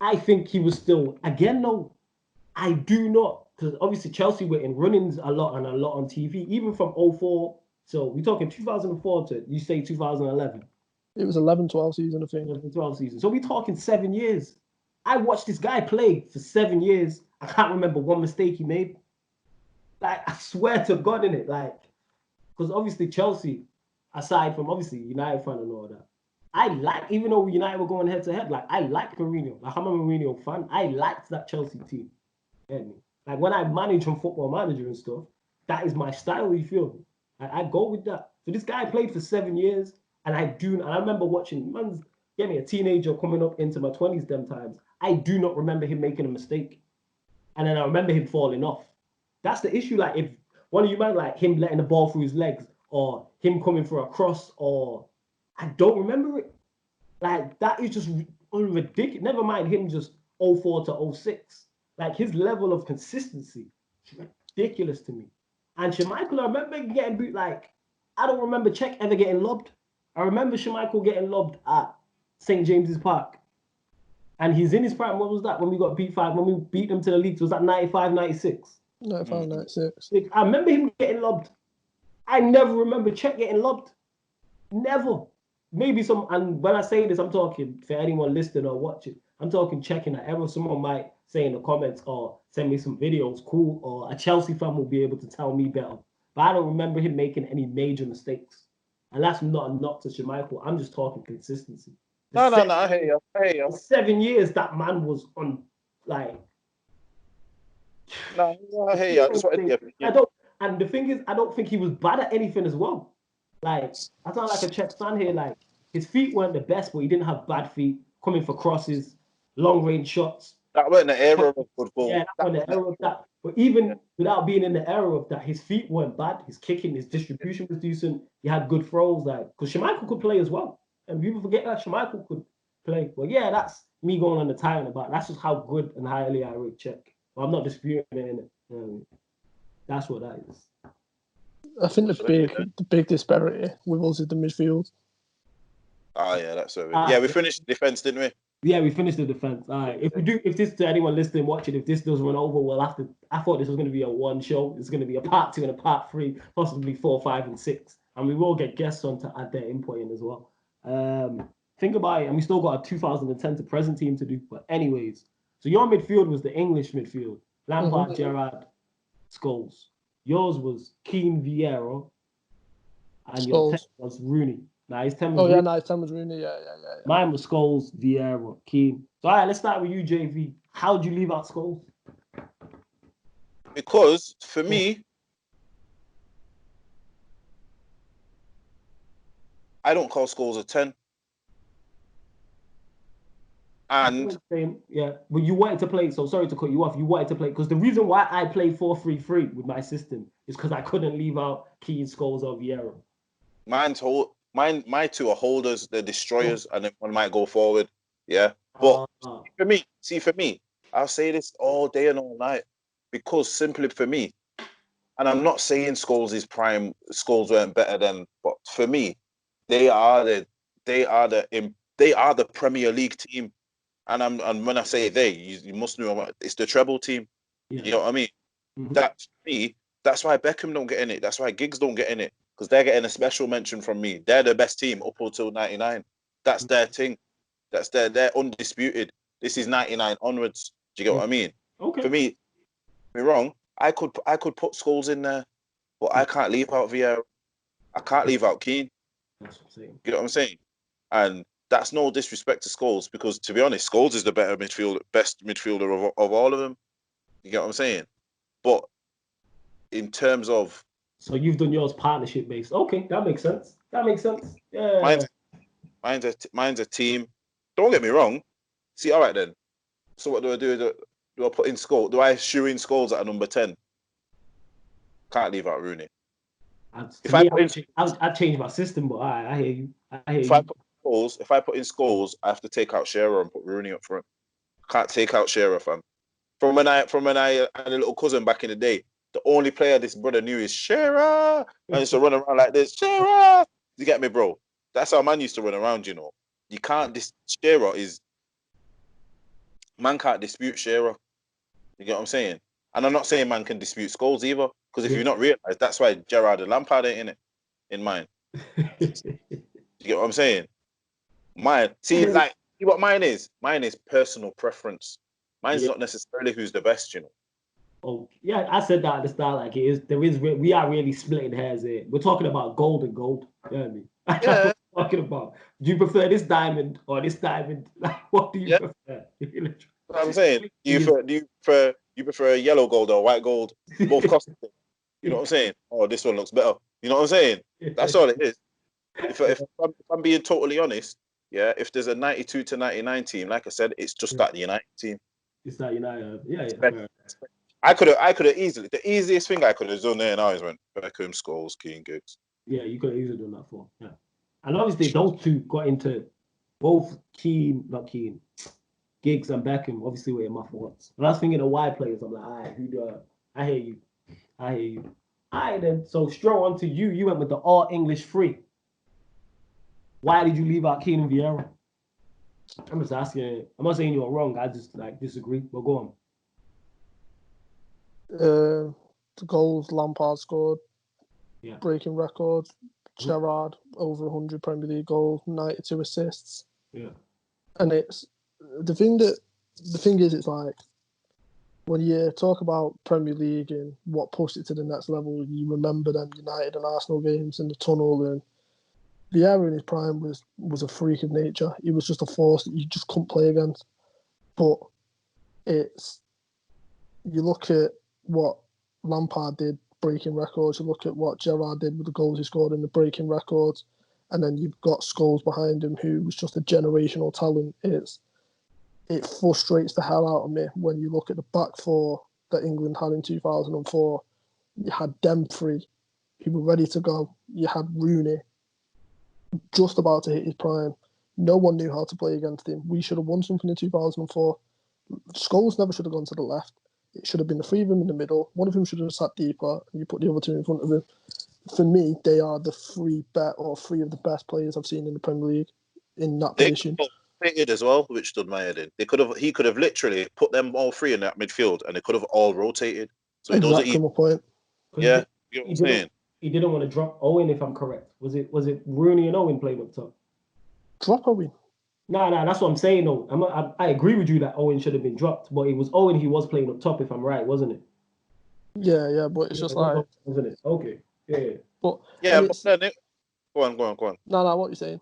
I think he was still, again, no, I do not, because obviously Chelsea were in runnings a lot on TV, even from 04. So we're talking 2004 to, you say 2011.
It was 11-12 season, I think.
11-12 season. So we're talking 7 years. I watched this guy play for 7 years. I can't remember one mistake he made. Like, I swear to God in it. Like, because obviously Chelsea, aside from obviously United fan and all that, I like, even though United were going head to head, like, I liked Mourinho. Like, I'm a Mourinho fan. I liked that Chelsea team. You know what I mean? Like, when I manage on Football Manager and stuff, that is my style, you feel me? I go with that. So this guy played for 7 years, and I remember watching, man's get me a teenager coming up into my 20s them times. I do not remember him making a mistake. And then I remember him falling off. That's the issue. Like, if one of you might like him letting the ball through his legs, or him coming for a cross, or I don't remember it. Like, that is just ridiculous. Never mind him just 04 to 06. Like, his level of consistency is ridiculous to me. And Schmeichel, I remember getting beat. Like, I don't remember Czech ever getting lobbed. I remember Schmeichel getting lobbed at St. James's Park. And he's in his prime. What was that when we got beat 5? When we beat them to the leagues, was that 95, 96?
95, 96.
I remember him getting lobbed. I never remember Czech getting lobbed. Never. Maybe some, and when I say this, I'm talking for anyone listening or watching, I'm talking checking that ever someone might say in the comments or send me some videos, cool, or a Chelsea fan will be able to tell me better. But I don't remember him making any major mistakes. And that's not a knock to Schmeichel. I'm just talking consistency.
No, I hear you. I hear you.
7 years that man was on, like.
No, I hear you. I just wanted your opinion.
And the thing is, I don't think he was bad at anything as well. Like, I sound like a Czech fan here. Like, his feet weren't the best, but he didn't have bad feet. Coming for crosses, long range shots.
That wasn't the era of football.
Yeah, that wasn't the era of that. But even without being in the era of that, his feet weren't bad. His kicking, his distribution was decent. He had good throws. Like, because Schmeichel could play as well. And people forget that Schmeichel could play. Well, yeah, that's me going on the tyrant about. That's just how good and highly I rate Czech. But I'm not disputing it. That's what that is.
I think the big disparity with us is the midfield.
Oh yeah, that's what yeah, we finished the defense, didn't we?
Yeah, we finished the defense. All right. If this to anyone listening, watching, if this does run over, we'll have to. I thought this was going to be a one show. It's going to be a part 2 and a part 3, possibly 4, 5, and 6, and we will get guests on to add their input in as well. Think about it, and we still got a 2010 to present team to do. But anyways, so your midfield was the English midfield: Lampard, Gerrard, Scholes. Yours was Keane, Vieira, and your 10 was Rooney. Nah, his 10 was Rooney.
His 10 was Rooney. Yeah.
Mine was Scholes, Vieira, Keane. So, all right, let's start with you, JV. How'd you leave out Scholes?
Because, for me, I don't call Scholes a 10. And
yeah, but you wanted to play. So sorry to cut you off. You wanted to play because the reason why I play 4-3-3 with my system is because I couldn't leave out Keane, Scholes, or Vieira.
My two are holders. They're destroyers, and then one might go forward. Yeah, but for me, I'll say this all day and all night because simply for me, and I'm not saying Scholes' prime. Scholes weren't better than, but for me, they are the Premier League team. And when I say they, you must know it's the treble team. Yeah. You know what I mean? Mm-hmm. That's why Beckham don't get in it. That's why Giggs don't get in it. Because they're getting a special mention from me. They're the best team up until 99. That's their thing. They're undisputed. This is 99 onwards. Do you get what I mean?
Okay.
For me, be wrong. I could put Scholes in there, but I can't leave out Vieira. I can't leave out Keane.
That's what I'm saying.
You know what I'm saying? And that's no disrespect to Scholes because, to be honest, Scholes is the best midfielder of all of them. You get what I'm saying? But in terms of...
So you've done yours partnership based. Okay, that makes sense. Yeah.
Mine's a team. Don't get me wrong. See, all right then. So what do I do? Do I put in Scholes? Do I shoe in Scholes at a number 10? Can't leave out Rooney.
I'd change my system, but I hear you.
If I put in Scholes, I have to take out Shearer and put Rooney up front. Can't take out Shearer, fam. From when I had a little cousin back in the day, the only player this brother knew is Shearer. And he used to run around like this, Shearer. You get me, bro? That's how man used to run around, you know. You can't Shearer is man can't dispute Shearer. You get what I'm saying? And I'm not saying man can dispute Scholes either, because if
Yeah.
you've not realised, that's why Gerrard and Lampard ain't in it, in mine. You get what I'm saying? Mine, see, like, see what mine is? Mine is personal preference. Mine's
Yeah.
not necessarily who's the best, you know.
Oh, yeah, I said that at the start. Like, we are really splitting hairs here. We're talking about gold and gold. You know what I mean? That's
Yeah.
what we're talking about. Do you prefer this diamond or this diamond? Like, what do you
Yeah.
prefer?
What I'm saying, do you prefer a yellow gold or white gold? Both cost. You know what I'm saying? Oh, this one looks better. You know what I'm saying? That's all it is. If I'm being totally honest, yeah, if there's a 92 to 99 team, like I said, it's just that the United team.
It's not United. Yeah.
I could have easily, the easiest thing I could have done there now is when Beckham, Scholes, Keane, Giggs.
Yeah, you could have easily done that for. Yeah. And obviously, those two got into both Giggs and Beckham, obviously, were in my thoughts. When I was thinking of wide players, I'm like, all right, I hear you. All right, then. So, straight on to you. You went with the all English free. Why did you leave out Keane and Vieira? I'm just asking. I'm not saying you're wrong. I just disagree. But go on.
The goals Lampard scored, breaking records. Gerrard over 100 Premier League goals, 92 assists.
Yeah.
And it's the thing is, it's like when you talk about Premier League and what pushed it to the next level, you remember them United and Arsenal games in the tunnel, and Vieira in his prime was a freak of nature. He was just a force that you just couldn't play against. But you look at what Lampard did, breaking records. You look at what Gerrard did with the goals he scored in the breaking records, and then you've got Scholes behind him, who was just a generational talent. It frustrates the hell out of me when you look at the back four that England had in 2004. You had them three who were ready to go. You had Rooney just about to hit his prime. No one knew how to play against him. We should have won something in 2004. Scholes never should have gone to the left. It should have been the three of them in the middle. One of them should have sat deeper, and you put the other two in front of him. For me, they are the three of the best players I've seen in the Premier League in that position.
Rotated as well, which stood my head in. He could have literally put them all three in that midfield, and they could have all rotated. So it doesn't
Exactly my point.
Yeah, you know what I'm saying?
He didn't want to drop Owen, if I'm correct. Was it Rooney and Owen playing up top?
Drop Owen.
No, that's what I'm saying. No, I agree with you that Owen should have been dropped, but it was Owen he was playing up top, if I'm right, wasn't it?
Yeah, but it's just like,
wasn't it? Okay, yeah.
But
then go on.
No, what are you saying?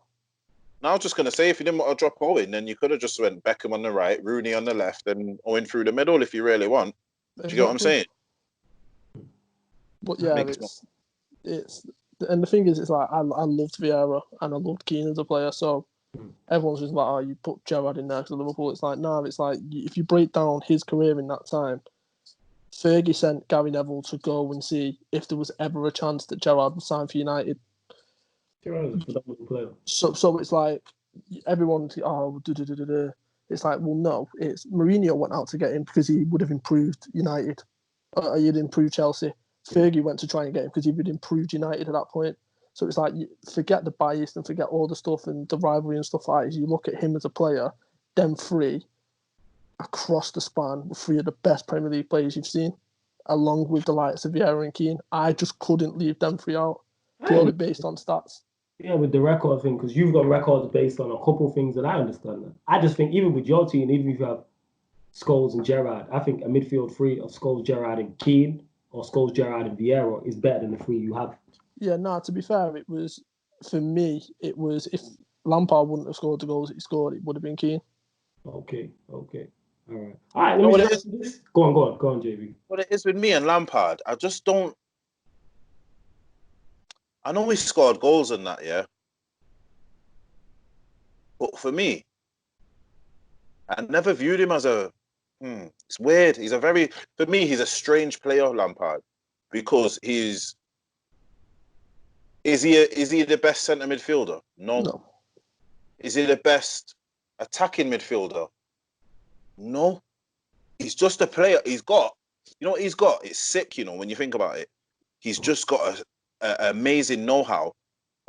Now I was just gonna say, if you didn't want to drop Owen, then you could have just went Beckham on the right, Rooney on the left, and Owen through the middle if you really want. Do you get what I'm saying?
But yeah, it's and the thing is, it's like I loved Vieira and I loved Keane as a player, so everyone's just like, oh, you put Gerrard in there because of Liverpool. It's like, no, it's like if you break down his career in that time, Fergie sent Gary Neville to go and see if there was ever a chance that Gerrard would sign for United.
Gerrard was a phenomenal player.
So it's like everyone's It's like, well, no, it's Mourinho went out to get him because he would have improved United. He'd improved Chelsea. Fergie went to try and get him because he would have improved United at that point. So it's like, forget the bias and forget all the stuff and the rivalry and stuff like that. You look at him as a player, them three across the span, three of the best Premier League players you've seen, along with the likes of Vieira and Keane. I just couldn't leave them three out, purely based on stats.
Yeah, with the record thing, because you've got records based on a couple things that I understand. That. I just think even with your team, even if you have Scholes and Gerrard, I think a midfield three of Scholes, Gerrard and Keane, or Scholes, Gerrard and Vieira is better than the three you have.
Yeah, no, to be fair, for me, if Lampard wouldn't have scored the goals that he scored, it would have been Keane.
Okay. All right, let me this. Go on, JB.
What it is with me and Lampard, I just don't. I know he scored goals and that, yeah. But for me, I never viewed him as it's weird. For me, he's a strange player, Lampard, because is he the best centre midfielder? No. Is he the best attacking midfielder? No. He's just a player. He's got, what he's got? It's sick, when you think about it. He's just got a amazing know-how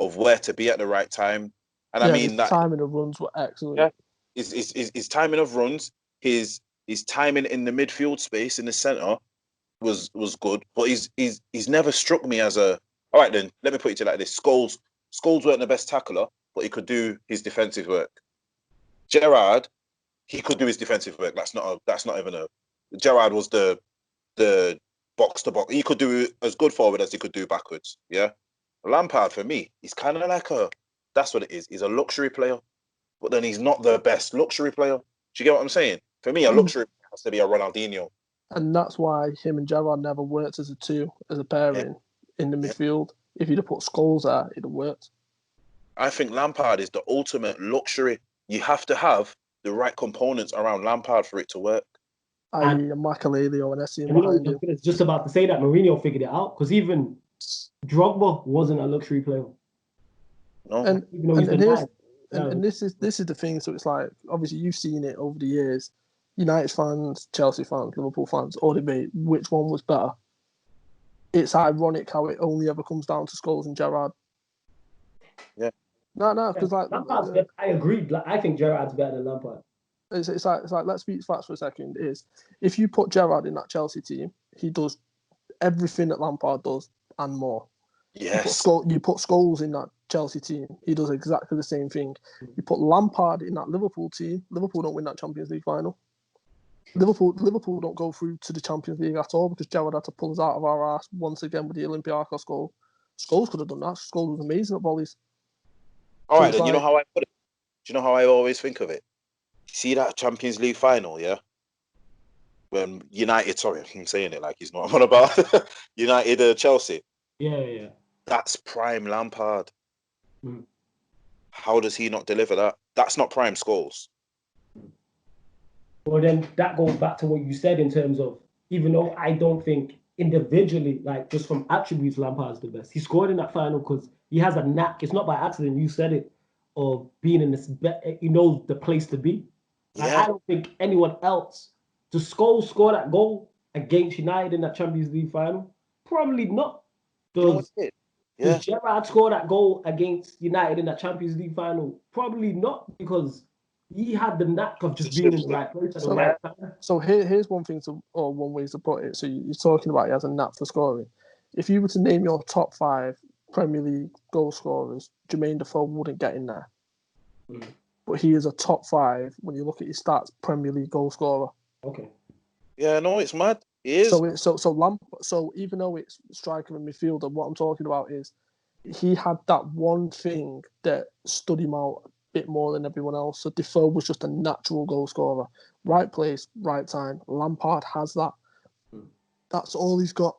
of where to be at the right time. And
Yeah,
I mean
his
that
timing of runs were excellent.
Yeah. his timing of runs, his timing in the midfield space in the centre was good. But he's never struck me as a all right then, let me put it to you like this. Scholes weren't the best tackler, but he could do his defensive work. Gerrard, he could do his defensive work. That's not even a Gerrard was the box to box. He could do as good forward as he could do backwards. Yeah. Lampard for me, he's kind of like that's what it is. He's a luxury player, but then he's not the best luxury player. Do you get what I'm saying? For me, a luxury has to be a Ronaldinho.
And that's why him and Gerrard never worked as a pairing in the midfield. If you'd have put Scholes there, it'd have worked.
I think Lampard is the ultimate luxury. You have to have the right components around Lampard for it to work.
I.e. a Makelele or an Essien
I
behind him.
was just about to say that Mourinho figured it out, because even Drogba wasn't a luxury player.
No.
And
Even though he's been high.
and this is the thing. So it's like, obviously you've seen it over the years. United fans, Chelsea fans, Liverpool fans all debate which one was better. It's ironic how it only ever comes down to Scholes and Gerrard.
Yeah.
No, because
I agree. Like, I think Gerrard's better than Lampard.
It's like let's speak facts for a second. Is if you put Gerrard in that Chelsea team, he does everything that Lampard does and more.
Yes.
You put Scholes in that Chelsea team, he does exactly the same thing. You put Lampard in that Liverpool team, Liverpool don't win that Champions League final. Liverpool don't go through to the Champions League at all because Gerrard had to pull us out of our ass once again with the Olympiacos goal. Scholes could have done that. Scholes was amazing at volleys.
All right, then you know how I put it? Do you know how I always think of it? See that Champions League final, yeah? When United, sorry, I'm saying it like he's not. I'm on about United, Chelsea.
Yeah.
That's prime Lampard.
Mm.
How does he not deliver that? That's not prime Scholes.
Well, then that goes back to what you said in terms of, even though I don't think individually, like just from attributes, Lampard's the best. He scored in that final because he has a knack. It's not by accident. You said it, of being in this. He knows the place to be. Like, I don't think anyone else. Does Scholes score that goal against United in that Champions League final? Probably not. Does Gerrard score that goal against United in that Champions League final? Probably not, because he had the knack of just being in the right place at the right time.
So here's one way to put it. So you're talking about he has a knack for scoring. If you were to name your top 5 Premier League goal scorers, Jermaine Defoe wouldn't get in there. Mm. But he is a top 5 when you look at his stats, Premier League goal scorer.
Okay.
Yeah, no, it's mad. He is.
So even though it's striker and midfielder, what I'm talking about is he had that one thing that stood him out a bit more than everyone else. So Defoe was just a natural goal scorer. Right place, right time. Lampard has that. That's all he's got.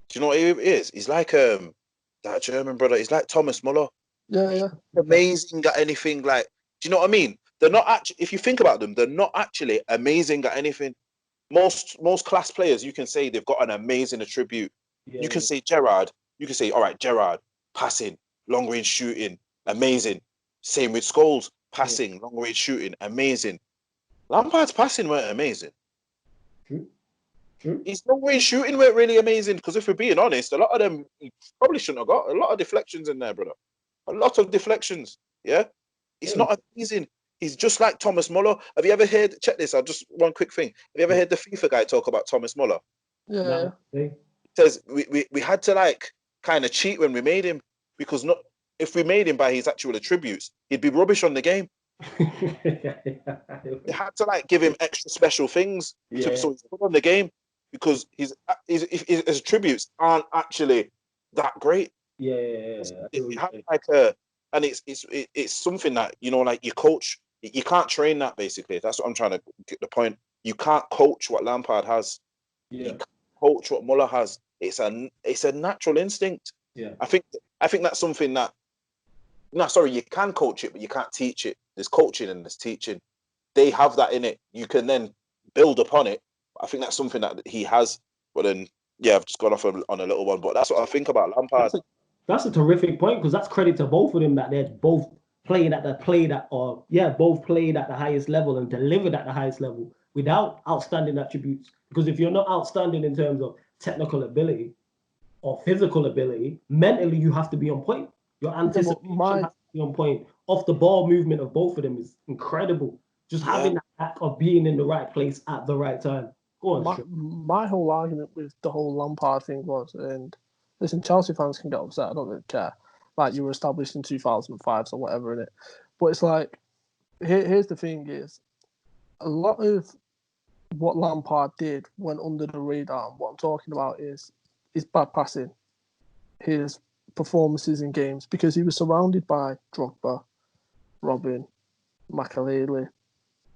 Do you know what he is? He's like that German brother. He's like Thomas Muller.
Yeah.
Amazing at anything. Like, do you know what I mean? They're not actually. If you think about them, they're not actually amazing at anything. Most class players, you can say they've got an amazing attribute. You can say Gerrard. You can say, all right, Gerrard, passing, long range shooting, amazing. Same with Scholes, passing, long range shooting, amazing. Lampard's passing weren't amazing.
True.
His long range shooting weren't really amazing, because if we're being honest, a lot of them he probably shouldn't have got. A lot of deflections in there, brother. A lot of deflections. Yeah, it's not amazing. He's just like Thomas Muller. Have you ever heard? Check this out. Just one quick thing. Have you ever heard the FIFA guy talk about Thomas Muller?
Yeah.
He says we had to like kind of cheat when we made him, because if we made him by his actual attributes, he'd be rubbish on the game. They had to like give him extra special things so he's good on the game, because his attributes aren't actually that great. It had like and it's something that, you know, like you coach. You can't train that, basically. That's what I'm trying to get the point. You can't coach what Lampard has. You can't coach what Muller has. It's a natural instinct.
Yeah.
I think that's something that you can coach it, but you can't teach it. There's coaching and there's teaching. They have that in it. You can then build upon it. I think that's something that he has. But then, I've just gone off on a little one. But that's what I think about Lampard.
That's a terrific point, because that's credit to both of them, that they're both played at the highest level and delivered at the highest level without outstanding attributes. Because if you're not outstanding in terms of technical ability or physical ability, mentally you have to be on point. Your anticipation has to be on point. Off the ball movement of both of them is incredible. Just having that act of being in the right place at the right time. Go on.
My whole argument with the whole Lampard thing was, and listen, Chelsea fans can get upset. I don't really care. Like, you were established in 2005, so whatever in it. But it's like, here's the thing: is a lot of what Lampard did went under the radar. What I'm talking about is his bad passing, his performances in games, because he was surrounded by Drogba, Robin, Makelele,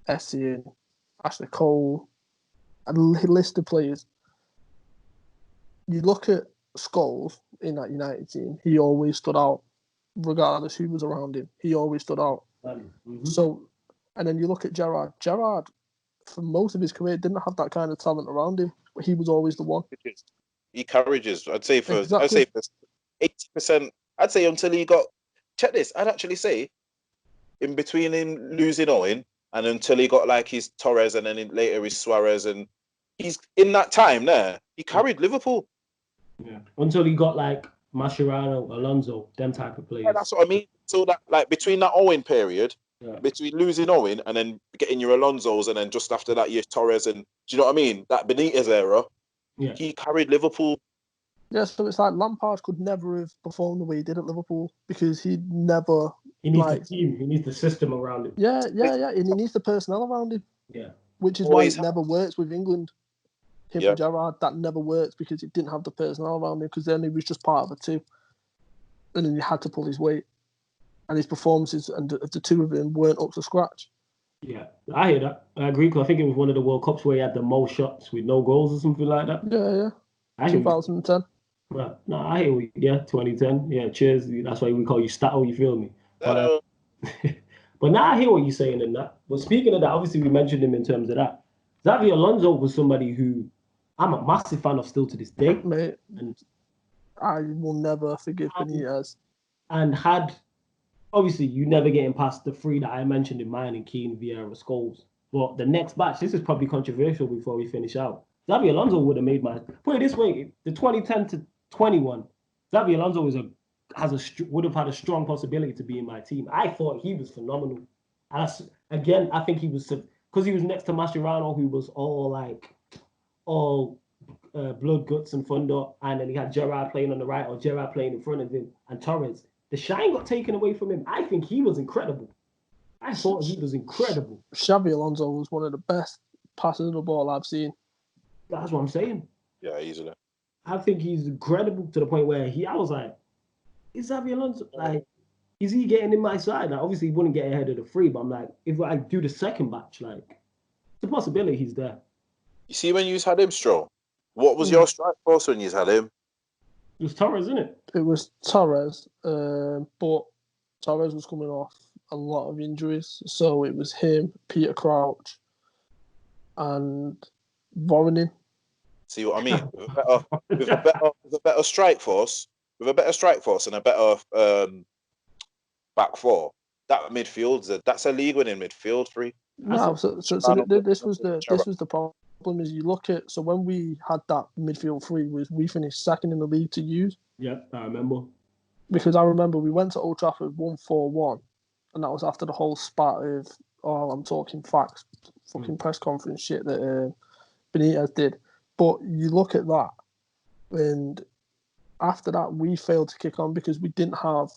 Essien, Ashley Cole, a list of players. You look at Scholes in that United team, he always stood out, regardless who was around him. He always stood out.
Mm-hmm.
So, and then you look at Gerrard. Gerrard, for most of his career, didn't have that kind of talent around him, but he was always the one.
He encourages. I'd say for
Exactly.
I'd say for 80%. I'd say until he got. Check this. I'd actually say, in between him losing Owen and until he got like his Torres and then later his Suarez, and he's in that time there, he carried Liverpool.
Yeah. Until he got like Mascherano, Alonso, them type of players.
Yeah, that's what I mean. So that like between that Owen period,
yeah.
between losing Owen and then getting your Alonsos and then just after that your Torres, and do you know what I mean? That Benitez era, he carried Liverpool.
Yeah, so it's like Lampard could never have performed the way he did at Liverpool because he'd never.
He needs the team. He needs the system around him.
Yeah, and he needs the personnel around him.
Yeah,
which is why it never works with England. Him and Gerrard, that never works because he didn't have the personnel around him, because then he was just part of a two, and then he had to pull his weight, and his performances and the two of them weren't up to scratch.
Yeah, I hear that. I agree, because I think it was one of the World Cups where he had the most shots with no goals or something like that.
Yeah. 2010.
Right. No, I hear you. Yeah, 2010. Yeah, cheers. That's why we call you Stato, you feel me? But now I hear what you're saying in that. But speaking of that, obviously we mentioned him in terms of that. Xabi Alonso was somebody who I'm a massive fan of still to this day.
Mate, and I will never forgive Benitez.
And obviously, you never getting past the three that I mentioned in mine, in Keane, Vieira, Scholes. But the next batch, this is probably controversial before we finish out. Xabi Alonso would have made put it this way, the 2010 to 21, Xabi Alonso would have had a strong possibility to be in my team. I thought he was phenomenal. And again, I think he was, because he was next to Mascherano, who was all blood, guts, and thunder, and then he had Gerrard playing on the right or Gerrard playing in front of him, and Torres. The shine got taken away from him. I think he was incredible. I thought he was incredible.
Xabi Alonso was one of the best passers of the ball I've seen.
That's what I'm saying.
Yeah, easily.
I think he's incredible to the point where I was like, is Xabi Alonso, like, is he getting in my side? Like, obviously, he wouldn't get ahead of the three, but I'm like, if I do the second batch, like, the possibility he's there.
You see, when you had him, Stroll, what was your strike force when you had him?
It was Torres, isn't it?
It was Torres, but Torres was coming off a lot of injuries, so it was him, Peter Crouch, and Voronin.
See what I mean? With a better strike force, and a better back four, that midfield, that's a league-winning midfield three.
No, so this was the problem. Is you look at, so when we had that midfield three, we finished second in the league to use.
Yeah, I remember.
Because I remember we went to Old Trafford 1-4-1, and that was after the whole spat of, I'm talking facts, fucking press conference shit that Benitez did. But you look at that, and after that, we failed to kick on because we didn't have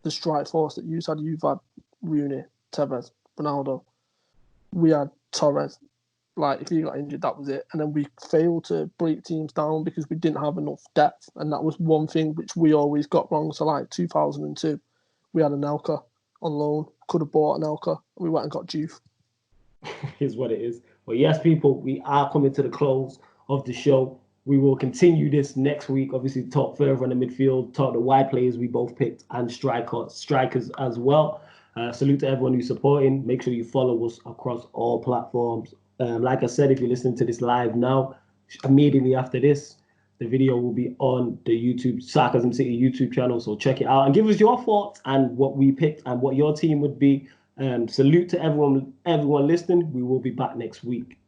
the strike force that you've had. You've had Rooney, Tevez, Ronaldo. We had Torres. Like, if he got injured, that was it. And then we failed to break teams down because we didn't have enough depth. And that was one thing which we always got wrong. So, like, 2002, we had Anelka on loan. Could have bought Anelka. We went and got Juve.
Is what it is. Well, yes, people, we are coming to the close of the show. We will continue this next week. Obviously, talk further on the midfield, talk the wide players we both picked, and strikers as well. Salute to everyone who's supporting. Make sure you follow us across all platforms. Like I said, if you're listening to this live now, immediately after this, the video will be on the YouTube Sarcasm City YouTube channel. So check it out and give us your thoughts and what we picked and what your team would be. Salute to everyone listening. We will be back next week.